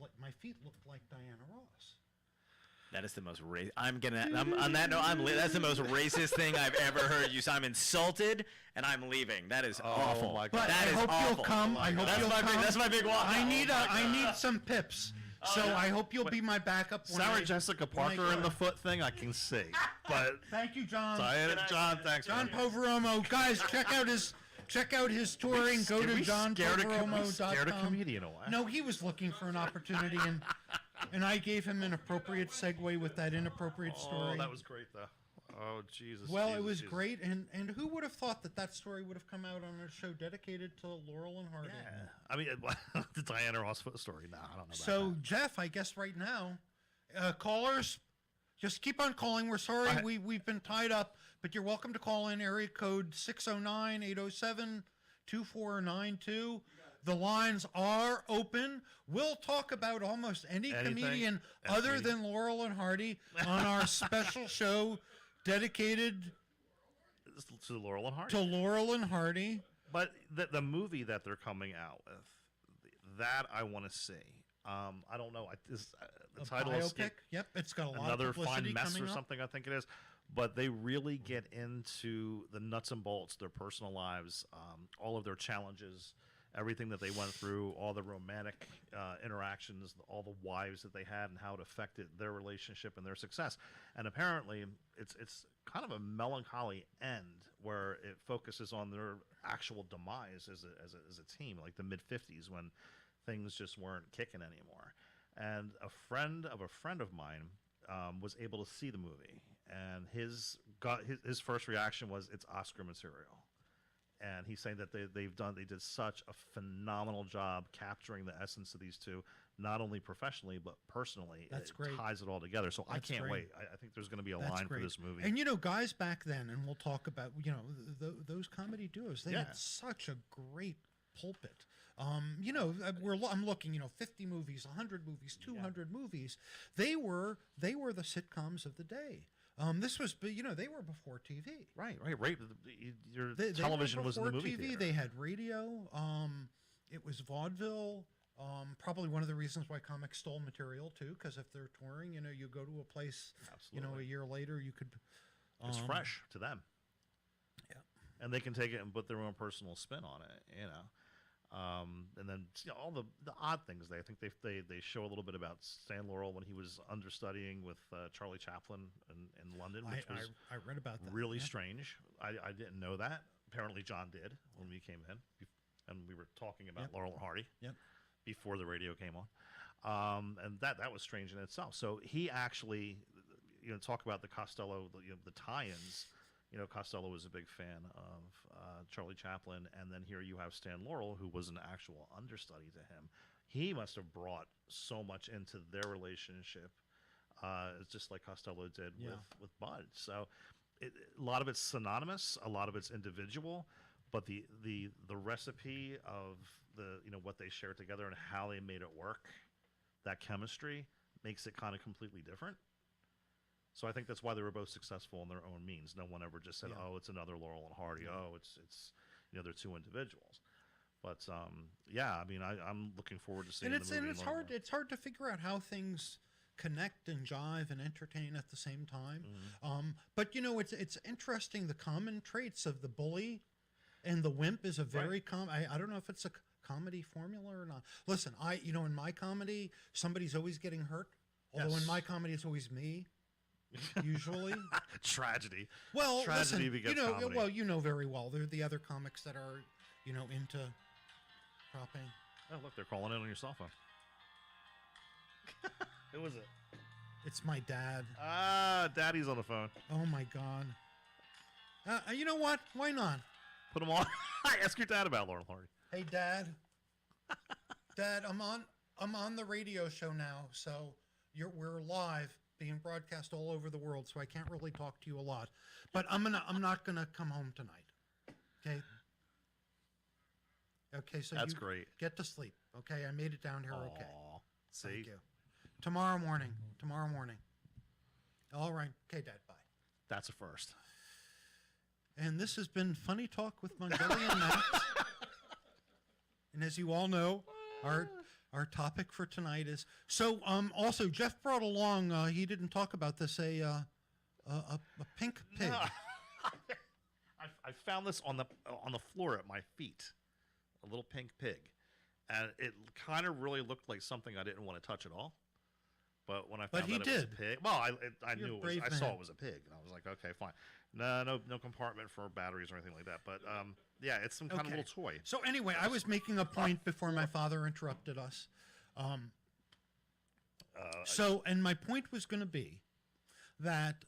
like my feet looked like Diana Ross. That is the most racist. I'm on that note. That's the most racist thing I've ever heard you say. I'm insulted, and I'm leaving. That is awful. my God. But That I is hope awful. you'll come. I hope That's you'll my come. big. That's my big walk. I need some pips. So I hope you'll be my backup. When Sarah I- Jessica when I Parker in go. the foot thing, I can see. But Thank you, John. Diana, John, thanks. John man. Poveromo, guys, check out his touring. Go to We scared a johnpoveromo.com. comedian away. No, he was looking for an opportunity, and I gave him an appropriate segue with that inappropriate story. Oh, that was great, though. Oh, Jesus. Well, Jesus, it was Jesus. great, and who would have thought that story would have come out on a show dedicated to Laurel and Hardy? Yeah. I mean, the Diana Ross foot story. No, I don't know about So, that. Jeff, I guess right now, callers, just keep on calling. We're sorry we've been tied up, but you're welcome to call in area code 609-807-2492. The lines are open. We'll talk about almost any Anything. comedian other than Laurel and Hardy on our special show dedicated To Laurel and Hardy. to Laurel and Hardy. But the movie that they're coming out with, that I want to see. I don't know. The title is Biopic. Yep, it's got a lot Another of publicity Fine Mess coming or up. something, I think it is. But they really get into the nuts and bolts, their personal lives, all of their challenges, everything that they went through, all the romantic interactions, all the wives that they had, and how it affected their relationship and their success. And apparently, it's kind of a melancholy end where it focuses on their actual demise as a team, like the mid '50s when things just weren't kicking anymore. And a friend of mine was able to see the movie, and his first reaction was, it's Oscar material. And he's saying that they did such a phenomenal job capturing the essence of these two, not only professionally but personally. That's it great. Ties it all together. So I That's can't great. wait. I think there's going to be a That's line great. for this movie. And guys back then, and we'll talk about those comedy duos. They Yeah. had such a great pulpit. I'm looking, 50 movies, 100 movies, 200 movies. They were the sitcoms of the day. This was, they were before TV. Right. Your They television were was in the before movie TV. theater. They had radio. It was vaudeville. Probably one of the reasons why comics stole material too, because if they're touring, you go to a place, Absolutely. a year later, you could. It's fresh to them. Yeah. And they can take it and put their own personal spin on it, and then all the odd things. I think they show a little bit about Stan Laurel when he was understudying with Charlie Chaplin in London, which was I read about that. really yeah. strange. I didn't know that. Apparently John did when we came in, and we were talking about Yep. Laurel and Hardy Yep. before the radio came on, and that was strange in itself. So he actually, talk about the Costello, the tie-ins. Costello was a big fan of Charlie Chaplin, and then here you have Stan Laurel, who was an actual understudy to him. He must have brought so much into their relationship, it's just like Costello did Yeah. with Bud. So a lot of it's synonymous, a lot of it's individual, but the recipe of what they shared together and how they made it work, that chemistry makes it kind of completely different. So I think that's why they were both successful in their own means. No one ever just said, Yeah. "Oh, it's another Laurel and Hardy." Oh, it's they're two individuals. But I mean, I'm looking forward to seeing And the movie. it's hard to figure out how things connect and jive and entertain at the same time. But it's interesting. The common traits of the bully and the wimp is a very I don't know if it's a comedy formula or not. Listen, in my comedy, somebody's always getting hurt. Although in my comedy, it's always me. Usually. Tragedy. Well, Tragedy listen, begets comedy. well, you know very well. They're the other comics that are, into propping. Oh, look, they're calling in on your cell phone. Who was it? It's my dad. Ah, Daddy's on the phone. Oh my God. You know what? Why not? Put him on. Ask your dad about Laurel Hardy. Hey, Dad. Dad, I'm on the radio show now, so we're live, being broadcast all over the world, so I can't really talk to you a lot. But I'm not gonna come home tonight. Okay. Okay, so That's you great. Get to sleep. Okay, I made it down here. Okay. Aw, see? Thank you. Tomorrow morning. All right. Okay, Dad. Bye. That's a first. And this has been Funny Talk with Mongelli and Max. And as you all know, our topic for tonight is also Jeff brought along. He didn't talk about this. A pink pig. No. I found this on the floor at my feet, a little pink pig, and it kind of really looked like something I didn't want to touch at all. But when I found that it was a pig, well, I knew it was. I saw it was a pig, and I was like, okay, fine. No compartment for batteries or anything like that. But yeah, it's some kind of little toy. So anyway, I was making a point before my father interrupted us. And my point was going to be that,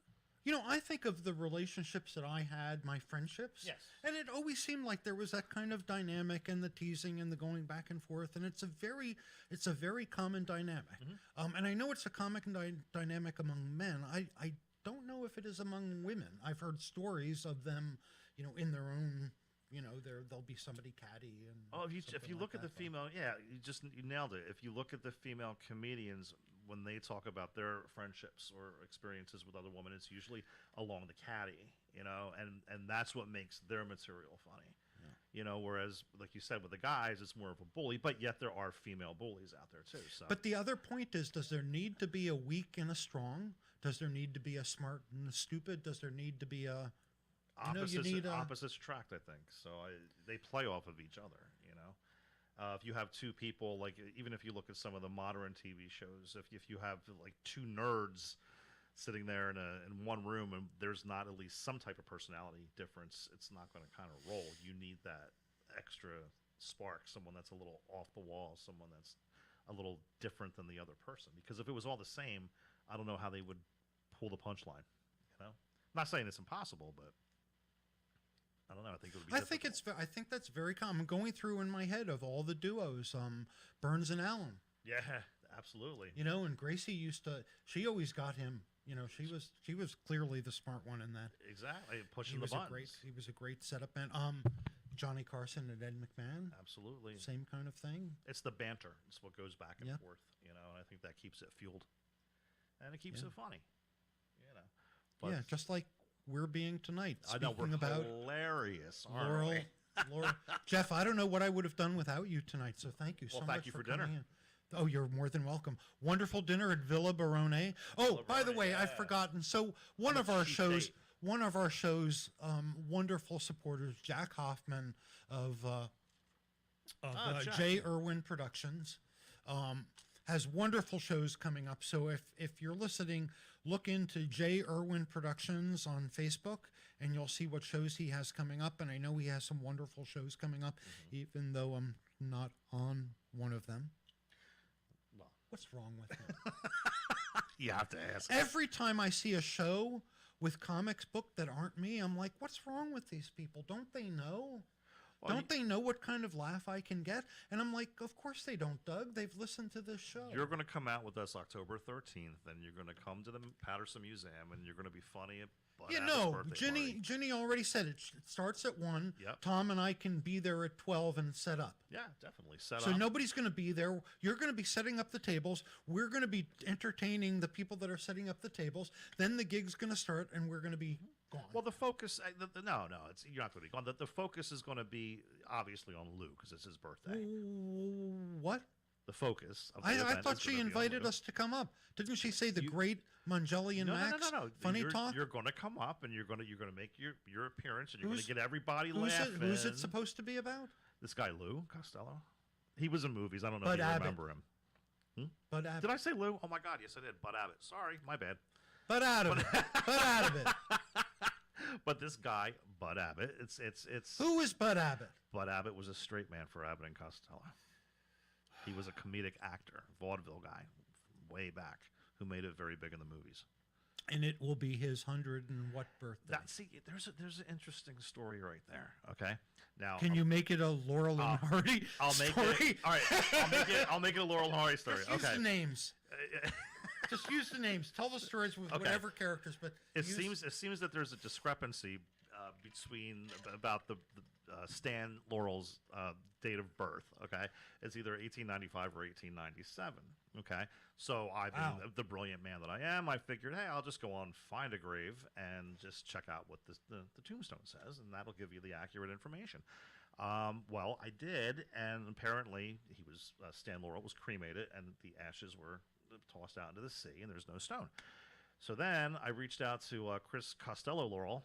I think of the relationships that I had, my friendships. Yes. And it always seemed like there was that kind of dynamic and the teasing and the going back and forth. And it's a very common dynamic. And I know it's a common dynamic among men. I don't know if it is among women. I've heard stories of them, in their own, there'll be somebody catty. And if you look at the female, you nailed it. If you look at the female comedians, when they talk about their friendships or experiences with other women, it's usually along the caddy, and that's what makes their material funny. Whereas, like you said, with the guys, it's more of a bully, but yet there are female bullies out there too. So. But the other point is, does there need to be a weak and a strong? Does there need to be a smart and a stupid? Does there need to be a opposites attract, I think. So they play off of each other, if you have two people, like even if you look at some of the modern TV shows, if you have like two nerds sitting there in one room and there's not at least some type of personality difference, it's not going to kind of roll. You need that extra spark, someone that's a little off the wall, someone that's a little different than the other person. Because if it was all the same, I don't know how they would pull the punchline. I'm not saying it's impossible, but I don't know. I think it would be. I think that's very common. Going through in my head of all the duos, Burns and Allen. Yeah, absolutely. And Gracie she always got him. She was clearly the smart one in that. Exactly, pushing the buttons. He was a great setup man. Johnny Carson and Ed McMahon. Absolutely. Same kind of thing. It's the banter. It's what goes back and forth. And I think that keeps it fueled, and it keeps it funny. But just like we're being tonight. I know we're about hilarious, Laurel. Jeff, I don't know what I would have done without you tonight. So thank you so much. Thank you for dinner. In. Oh, you're more than welcome. Wonderful dinner at Villa Barone. Oh, by the way, I've forgotten. So one of our shows, wonderful supporters, Jack Hoffman of J. Irwin Productions, has wonderful shows coming up. So if you're listening, look into J. Irwin Productions on Facebook, and you'll see what shows he has coming up. And I know he has some wonderful shows coming up, even though I'm not on one of them. Well, what's wrong with him? You have to ask. Every time I see a show with comics book that aren't me, I'm like, what's wrong with these people? Don't they know? Don't they know what kind of laugh I can get? And I'm like, of course they don't, Doug. They've listened to this show. You're going to come out with us October 13th, and you're going to come to the Patterson Museum, and you're going to be funny. Ginny already said it. It starts at 1. Yep. Tom and I can be there at 12 and set up. Yeah, definitely. So nobody's going to be there. You're going to be setting up the tables. We're going to be entertaining the people that are setting up the tables. Then the gig's going to start, and we're going to be gone. Well, the focus, you're not going to be gone. The focus is going to be obviously on Lou because it's his birthday. What? the focus of the I event thought is she gonna be on invited Lou. us to come up. Didn't she say the great Mongelli and Max? No. Funny you're, talk. You're going to come up and you're going to make your appearance and you're going Who's- to get everybody Who's laughing. who's it supposed to be about? This guy Lou Costello. He was in movies. I don't know Bud if you Abbott. remember him. Bud Abbott. Did I say Lou? Oh my God, yes I did. Bud Abbott. Sorry, my bad. Bud out of it. Bud out of it. But this guy, Bud Abbott, it's Who is Bud Abbott? Bud Abbott was a straight man for Abbott and Costello. He was a comedic actor, vaudeville guy, way back, who made it very big in the movies. And it will be his 100 and what birthday? There's an interesting story right there. Okay, now Can you make it a Laurel and Hardy I'll make story? it. All right, I'll make it a Laurel and Hardy story. Just use Okay. the names. Just use the names. Tell the stories with Okay. whatever characters. But It use- seems that there's a discrepancy between about the Stan Laurel's date of birth. Okay, it's either 1895 or 1897. Okay, so I, Wow. being the brilliant man that I am, I figured, hey, I'll just go on Find a Grave and just check out what the tombstone says, and that'll give you the accurate information. Well, I did, and apparently he was Stan Laurel was cremated, and the ashes were tossed out into the sea, and there's no stone. So then I reached out to Chris Costello Laurel,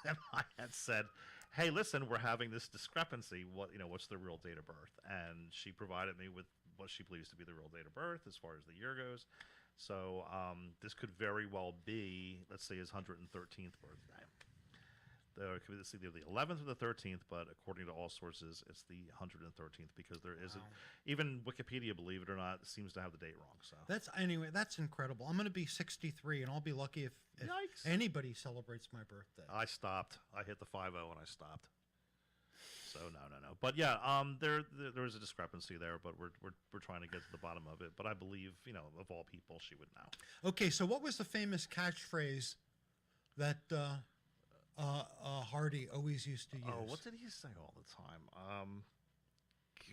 and I had said, "Hey, listen, we're having this discrepancy. What's the real date of birth?" And she provided me with what she believes to be the real date of birth as far as the year goes. So this could very well be, let's say, his 113th birthday. It's either the 11th or the 13th, but according to all sources, it's the 113th because there is even Wikipedia, believe it or not, seems to have the date wrong. So that's incredible. I'm going to be 63, and I'll be lucky if Yikes. anybody celebrates my birthday. I stopped. I hit the 50 and I stopped. So no. But yeah, there is a discrepancy there, but we're trying to get to the bottom of it. But I believe, of all people, she would know. Okay, so what was the famous catchphrase that Hardy always used to use? Oh, what did he say all the time?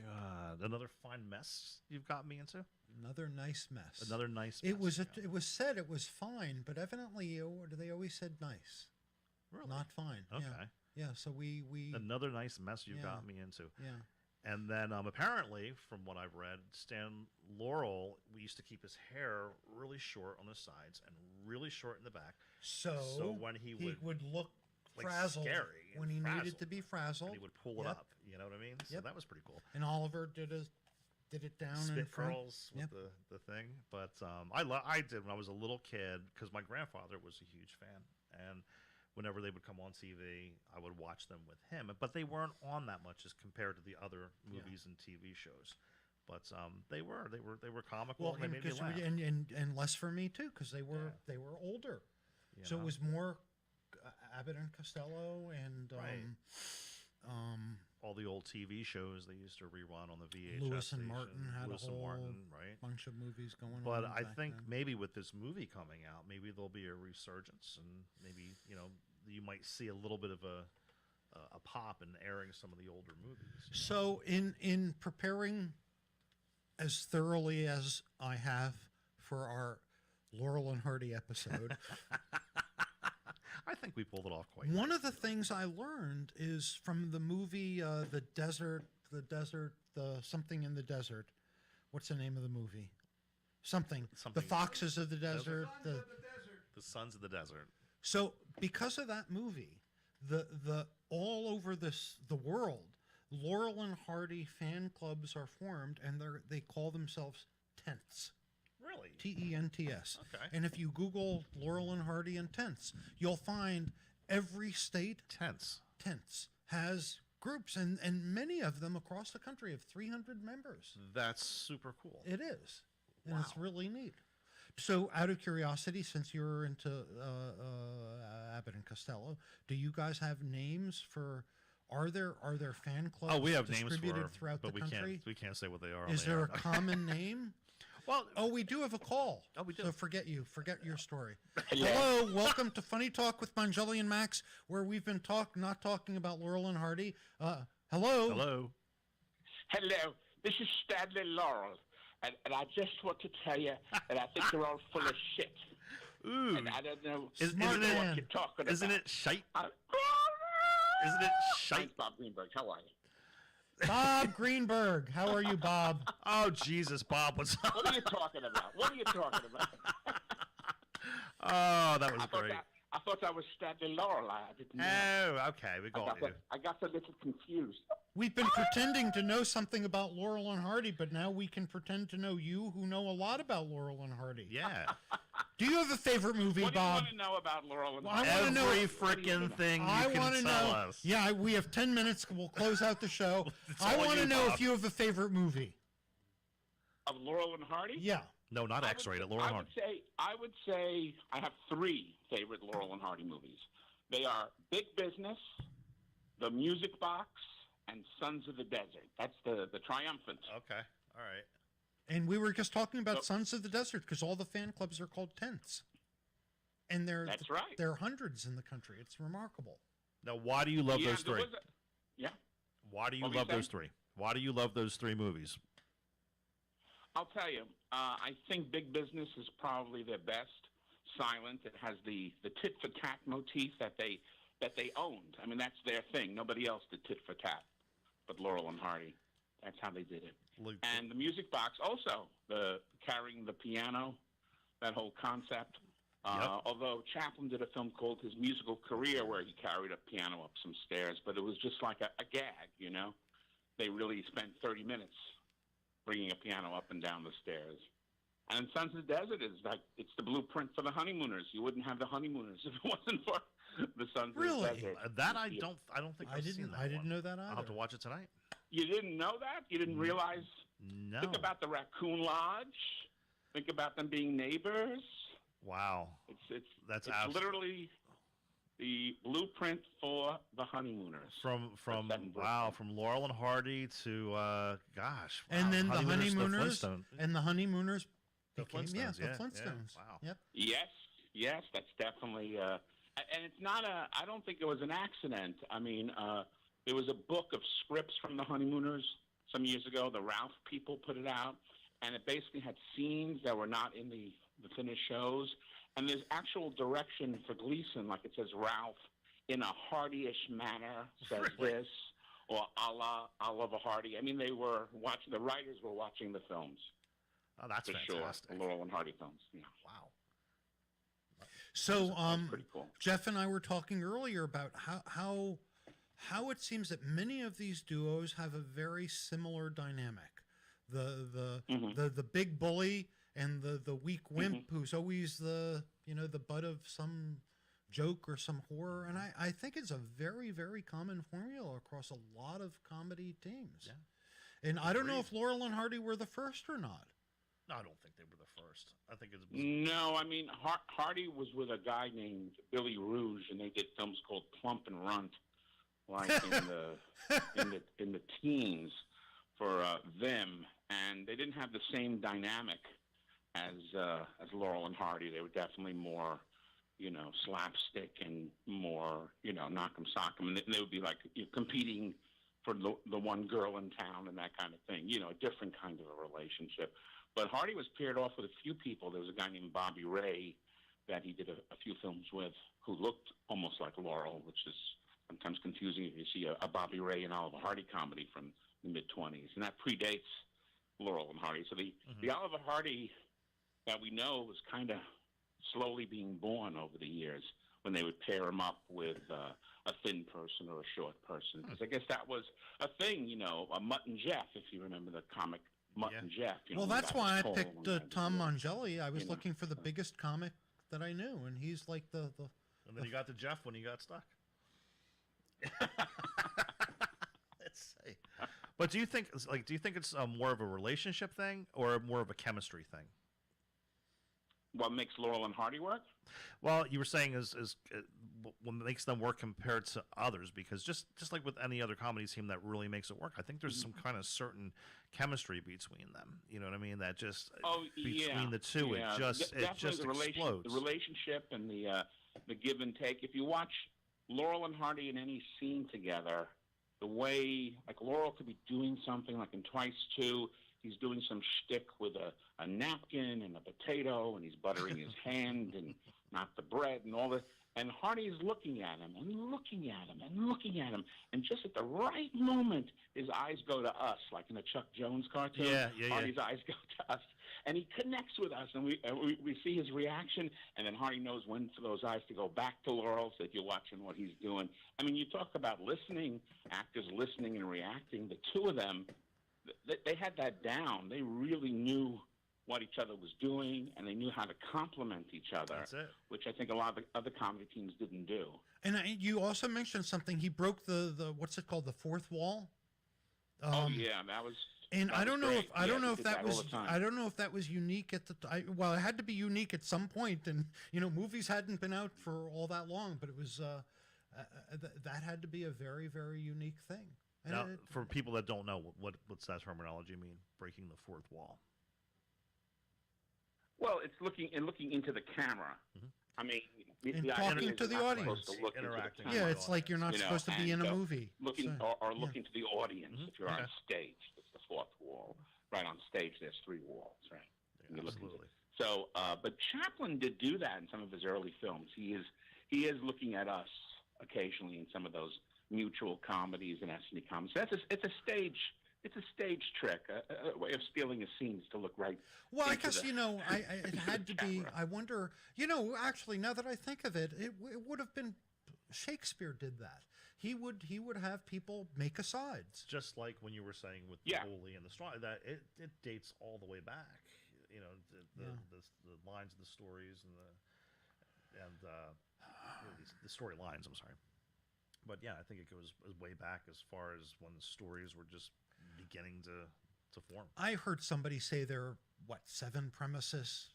God, another fine mess you've got me into. Another nice mess. Another nice. It mess, was yeah. it was said it was fine, but evidently they always said nice, Really? not fine. Okay. Yeah. So we Another nice mess you've Yeah. got me into. yeah. And then apparently, from what I've read, Stan Laurel, we used to keep his hair really short on the sides and really short in the back. So when he would look like, frazzled scary and when he needed frazzled, to be frazzled. and he would pull it Yep. up. You know what I mean? So Yep. that was pretty cool. And Oliver did it down in Spit front. curls with Yep. the thing. But I did when I was a little kid because my grandfather was a huge fan. And whenever they would come on TV, I would watch them with him. But they weren't on that much as compared to the other movies and TV shows. But they were comical. Well, and they and, made me 'cause laugh. and less for me too, because they were older. So know? it was more Abbott and Costello and Right. All the old TV shows they used to rerun on the VHS Lewis and station. Martin had Lewis a and whole Martin, right? bunch of movies going But on. I back think then. maybe with this movie coming out, maybe there'll be a resurgence, and maybe you might see a little bit of a pop in airing some of the older movies. So in preparing as thoroughly as I have for our Laurel and Hardy episode, I think we pulled it off quite. one of the things I learned is from the movie the something in the desert. What's the name of the movie? Something. The Something- Foxes of the Desert. Sons of the desert. The Sons of the Desert. So because of that movie, the all over the world, Laurel and Hardy fan clubs are formed, and they call themselves tents. Really? Tents. Okay. And if you Google Laurel and Hardy and tents, you'll find every state Tense. tents has groups, and many of them across the country have 300 members. That's super cool. It is, and it's really neat. So, out of curiosity, since you're into Abbott and Costello, do you guys have names for? Are there fan clubs? Oh, we have names distributed for, throughout but the we country? can't say what they are. on Is the there air. a common name? Well, Oh, we do have a call. Oh, we do. So forget your story. Hello, welcome to Funny Talk with Mongelli and Max, where we've been not talking about Laurel and Hardy. Hello. hello. Hello, this is Stanley Laurel, and I just want to tell you that I think you're all full of shit. Ooh. And I don't know Isn't what it- you're talking Isn't about. it shite? Uh, Isn't it shite? Thanks, Bob Greenberg. How are you? Bob Greenberg. How are you, Bob? Oh, Jesus, Bob, what's up? What are you talking about? What are you talking about? Oh, that was great. I thought that was Stanley Laurel. I didn't know. Oh, okay, we got you. I got a little confused. We've been pretending to know something about Laurel and Hardy, but now we can pretend to know you, who know a lot about Laurel and Hardy. Yeah. Do you have a favorite movie, What do you Bob? want to know about Laurel and Well, I Hardy? want to know. Every freaking thing you I can want to tell know. us. Yeah, we have 10 minutes. We'll close out the show. I all want to you, know Bob. if you have a favorite movie. Of Laurel and Hardy? Yeah. No, not X-rated. Laurel and Hardy. I would say I have 3 favorite Laurel and Hardy movies. They are Big Business, The Music Box, and Sons of the Desert. That's the triumphant. Okay, all right. And we were just talking about Sons of the Desert because all the fan clubs are called tents. And That's right. there are hundreds in the country. It's remarkable. Now, why do you love those there 3? was yeah. Why do you What were you love those saying? 3? Why do you love those 3 movies? I'll tell you. I think Big Business is probably their best. Silent. It has the tit for tat motif that they owned. I mean, that's their thing. Nobody else did tit for tat, but Laurel and Hardy. That's how they did it. And the Music Box also, the carrying the piano, that whole concept. Although Chaplin did a film called His Musical Career where he carried a piano up some stairs, but it was just like a gag, you know. They really spent 30 minutes bringing a piano up and down the stairs. And Sons of the Desert is like, it's the blueprint for the honeymooners. You wouldn't have the honeymooners if it wasn't for the Sons of the Desert. That I don't think I've seen that I didn't one. know that either. I'll have to watch it tonight. You didn't know that? You didn't realize? No. Think about the Raccoon Lodge. Think about them being neighbors. Wow. It's literally the blueprint for the honeymooners. From Laurel and Hardy to gosh. Wow. And then the Honeymooners, honeymooners The became Flintstones, the yeah, Flintstones. yeah, wow. Yep. Yes, that's definitely. And it's not I don't think it was an accident. I mean, there was a book of scripts from the honeymooners some years ago. The Ralph people put it out, and it basically had scenes that were not in the finished shows. And there's actual direction for Gleason, like it says Ralph in a Hardy-ish manner says this, or a la Oliver Hardy. I mean, they were watching. The writers were watching the films. Oh, that's for fantastic. sure. The Laurel and Hardy films. Yeah. Wow. So, That's pretty cool. Jeff and I were talking earlier about how it seems that many of these duos have a very similar dynamic. The big bully and the weak wimp who's always the butt of some joke or some horror. And I think it's a very, very common formula across a lot of comedy teams. Yeah. And I don't know if Laurel and Hardy were the first or not. No, I don't think they were the first. I think it's. No, I mean Hardy was with a guy named Billy Rouge, and they did films called Plump and Runt, like in the teens for them, and they didn't have the same dynamic as Laurel and Hardy. They were definitely more, slapstick and more, knock 'em sock 'em, and they would be like competing for the one girl in town and that kind of thing. A different kind of a relationship. But Hardy was paired off with a few people. There was a guy named Bobby Ray that he did a few films with who looked almost like Laurel, which is sometimes confusing if you see a Bobby Ray and Oliver Hardy comedy from the mid-'20s. And that predates Laurel and Hardy. So the Oliver Hardy that we know was kind of slowly being born over the years when they would pair him up with a thin person or a short person. Because I guess that was a thing, a Mutt and Jeff, if you remember the comic Mutt and Jeff. Well, that's why I picked Tom Mongelli. I was looking for the biggest comic that I knew, and he's like the. And then you got to Jeff when he got stuck. Let's see. But do you think it's more of a relationship thing or more of a chemistry thing? What makes Laurel and Hardy work? Well, you were saying is what makes them work compared to others, because just like with any other comedy team that really makes it work, I think there's some kind of certain chemistry between them. You know what I mean? That just between the two, it just explodes. The relationship and the give and take. If you watch Laurel and Hardy in any scene together, the way like Laurel could be doing something like in Twice 2. He's doing some shtick with a napkin and a potato, and he's buttering his hand and not the bread and all this. And Hardy's looking at him and looking at him and looking at him, and just at the right moment, his eyes go to us, like in a Chuck Jones cartoon. Yeah. Hardy's eyes go to us, and he connects with us, and we see his reaction, and then Hardy knows when for those eyes to go back to Laurel, so that you're watching what he's doing. I mean, you talk about listening, actors listening and reacting. The two of them, they had that down. They really knew what each other was doing, and they knew how to complement each other. That's it. Which I think a lot of the other comedy teams didn't do. And you also mentioned something. He broke the what's it called, the fourth wall. Oh yeah, that was. And that I don't was know great. if I don't Yeah, know he if did that all was the time. I don't know if that was unique at the time. Well, it had to be unique at some point, and movies hadn't been out for all that long, but it was that had to be a very, very unique thing. And Now, for people that don't know, what's that terminology mean? Breaking the fourth wall. Well, it's looking into the camera. Mm-hmm. I mean, And the talking actor to is the not audience. supposed to look into the Interacting. camera. yeah, it's like you're not supposed to be in and a so movie. Looking So, or yeah. looking to the audience if you're on Okay. stage. It's the fourth wall. Right on stage, there's three walls. Right. Yeah, You're looking to- absolutely. So, but Chaplin did do that in some of his early films. He is looking at us occasionally in some of those mutual comedies and ethnic comedies. So it's a stage trick, a way of stealing a scene is to look right. Well, I into guess the- it had to be. I wonder. Actually, now that I think of it, it would have been Shakespeare did that. He would have people make asides. Just like when you were saying with Yeah. the Holy and the Strong, that it dates all the way back. The lines of the stories and the storylines. I'm sorry, but yeah, I think it goes way back as far as when the stories were just beginning to form. I heard somebody say there are seven premises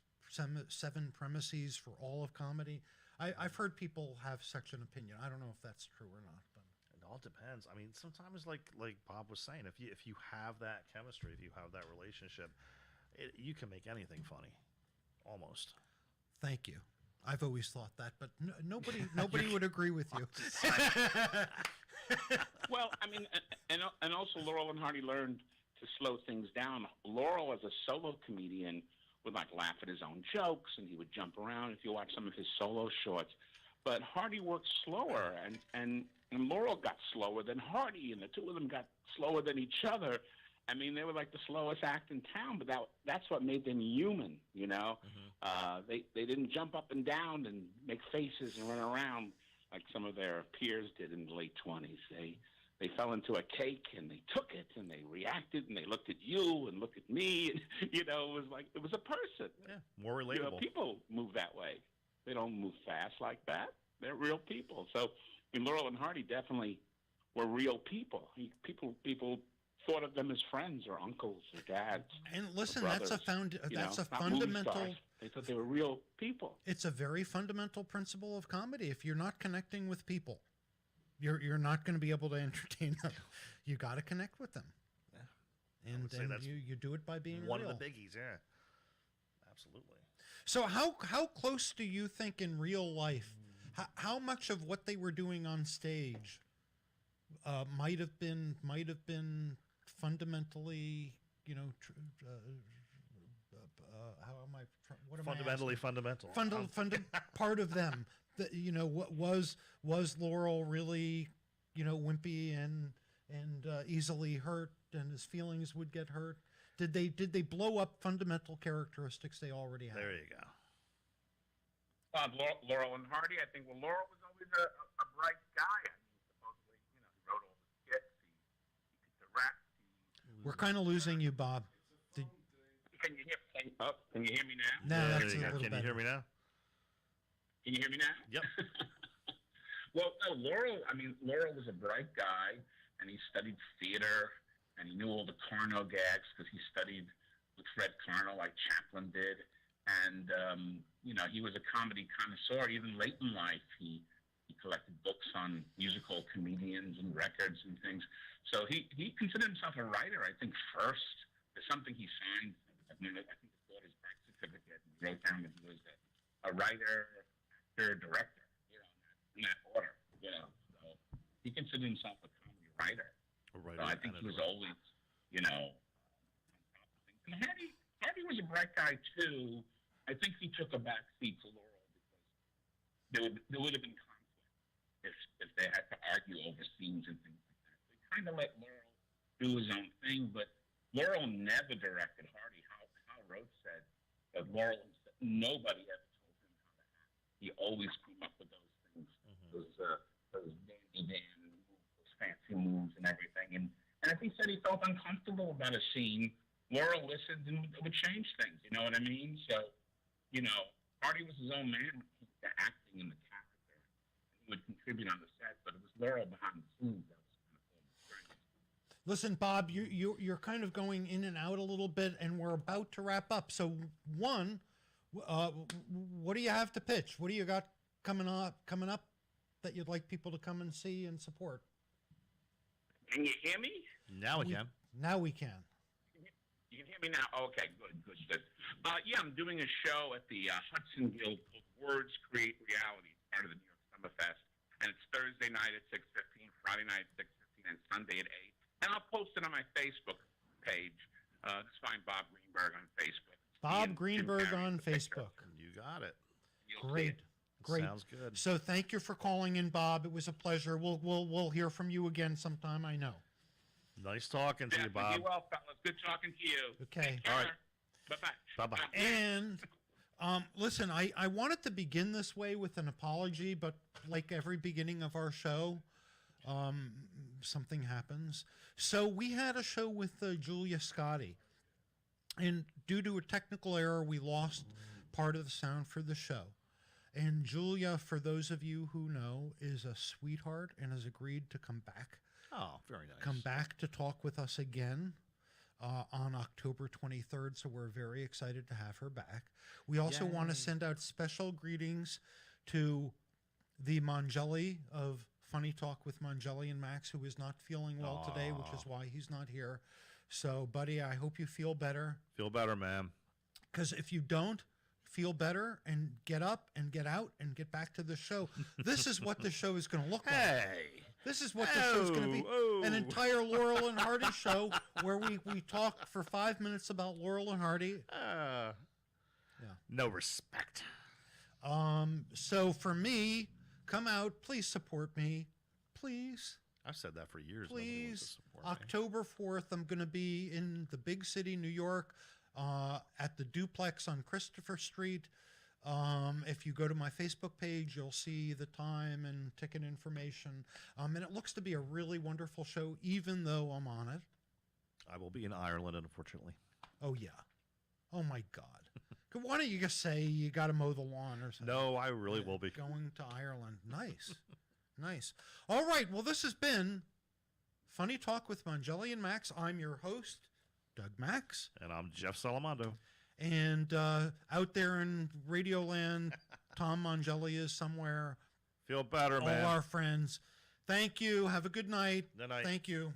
for all of comedy. I've heard people have such an opinion. I don't know if that's true or not, but It all depends. I mean, sometimes like Bob was saying, if you have that chemistry, if you have that relationship, you can make anything funny, almost. thank you. I've always thought that, but nobody would agree with you. Well, I mean, and also Laurel and Hardy learned to slow things down. Laurel, as a solo comedian, would laugh at his own jokes, and he would jump around. If you watch some of his solo shorts, but Hardy worked slower, and Laurel got slower than Hardy, and the two of them got slower than each other. I mean, they were like the slowest act in town, but that's what made them human, Mm-hmm. They didn't jump up and down and make faces and run around like some of their peers did in the late 20s. They fell into a cake, and they took it, and they reacted, and they looked at you and looked at me, and, it was like it was a person. Yeah, more relatable. People move that way. They don't move fast like that. They're real people. So, Laurel and Hardy definitely were real people. People thought of them as friends or uncles or dads. And listen, or that's a brothers, that's a not movie fundamental. stars. They thought they were real people. It's a very fundamental principle of comedy. If you're not connecting with people, you're not going to be able to entertain them. You got to connect with them. Yeah. And, would say and that's you do it by being one real. of the biggies. Yeah, absolutely. So how close do you think in real life, how much of what they were doing on stage might have been fundamentally, how am I? What am Fundamentally I fundamental. part of them. That what was Laurel really, wimpy and easily hurt, and his feelings would get hurt. Did they blow up fundamental characteristics they already had? There you go. Laurel and Hardy, I think. Well, Laurel was always a bright guy. I mean, supposedly, he wrote all the skits. He could direct. We're kind of losing you, Bob. Can you hear? Can you hear me now? No, Yeah, that's there a you go. little Can you better. hear me now? Can you hear me now? Yep. Well, no, Laurel was a bright guy, and he studied theater, and he knew all the Carno gags because he studied with Fred Carno like Chaplin did. And, he was a comedy connoisseur. Even late in life, he collected books on musical comedians and records and things. So he considered himself a writer, I think, first. There's something he signed. I think his daughter's birth certificate. He wrote down that he was a writer, actor, director, in that order, So he considered himself a comedy writer. So I think he was always, on top of things. And Hardy was a bright guy, too. I think he took a back seat to Laurel because there would have been conflict if they had to argue over scenes and things like that. They kind of let Laurel do his own thing, but Laurel never directed Hardy. Hal Roach said that nobody ever told him how to act. He always came up with those things, those dandy Dan moves, those fancy moves and everything. And if he said he felt uncomfortable about a scene, Laurel listened and would change things. You know what I mean? So, Hardy was his own man when it came to acting and the character. And he would contribute on the set, but it was Laurel behind the scenes that was kind of pulling the strings. Listen, Bob, you're kind of going in and out a little bit, and we're about to wrap up. So, one, what do you have to pitch? What do you got coming up that you'd like people to come and see and support? Can you hear me? Now we can. Now we can. You can hear me now? Okay, good. Yeah, I'm doing a show at the Hudson Guild called Words Create Reality, part of the New York Summerfest. And it's Thursday night at 6:15, Friday night at 6:15, and Sunday at 8. And I'll post it on my Facebook page. Just find Bob Greenberg on Facebook. Bob Greenberg on Facebook. You got it. Great. Sounds good. So thank you for calling in, Bob. It was a pleasure. We'll hear from you again sometime, I know. Nice talking to you, Bob. Be well, fellas. Good talking to you. Okay. Take care. All right. Bye-bye. Bye-bye. And listen, I wanted to begin this way with an apology, but like every beginning of our show, something happens. So we had a show with Julia Scotti, and due to a technical error, we lost part of the sound for the show. And Julia, for those of you who know, is a sweetheart and has agreed to come back. Oh, very nice. Come back to talk with us again on October 23rd. So we're very excited to have her back. We also want to send out special greetings to the Mongelli of Funny Talk with Mongelli and Max, who is not feeling well today, which is why he's not here. So, buddy, I hope you feel better. Feel better, man. Because if you don't feel better and get up and get out and get back to the show, this is what the show is going to look like. Hey. This is what the show's going to be. An entire Laurel and Hardy show where we talk for 5 minutes about Laurel and Hardy. No respect. So for me, come out. Please support me. Please. I've said that for years. Nobody wants to Please. support me. October 4th, I'm going to be in the big city, New York, at the Duplex on Christopher Street. If you go to my Facebook page, you'll see the time and ticket information. And it looks to be a really wonderful show, even though I'm on it. I will be in Ireland, unfortunately. Oh, yeah. Oh, my God. Why don't you just say you got to mow the lawn or something? No, I really will be. Going to Ireland. Nice. Nice. All right. Well, this has been Funny Talk with Mongelli and Max. I'm your host, Doug Max. And I'm Jeff Salamando. And out there in Radioland, Tom Mongelli is somewhere. Feel better, All man. our friends. Thank you. Have a good night. Good night. Thank you.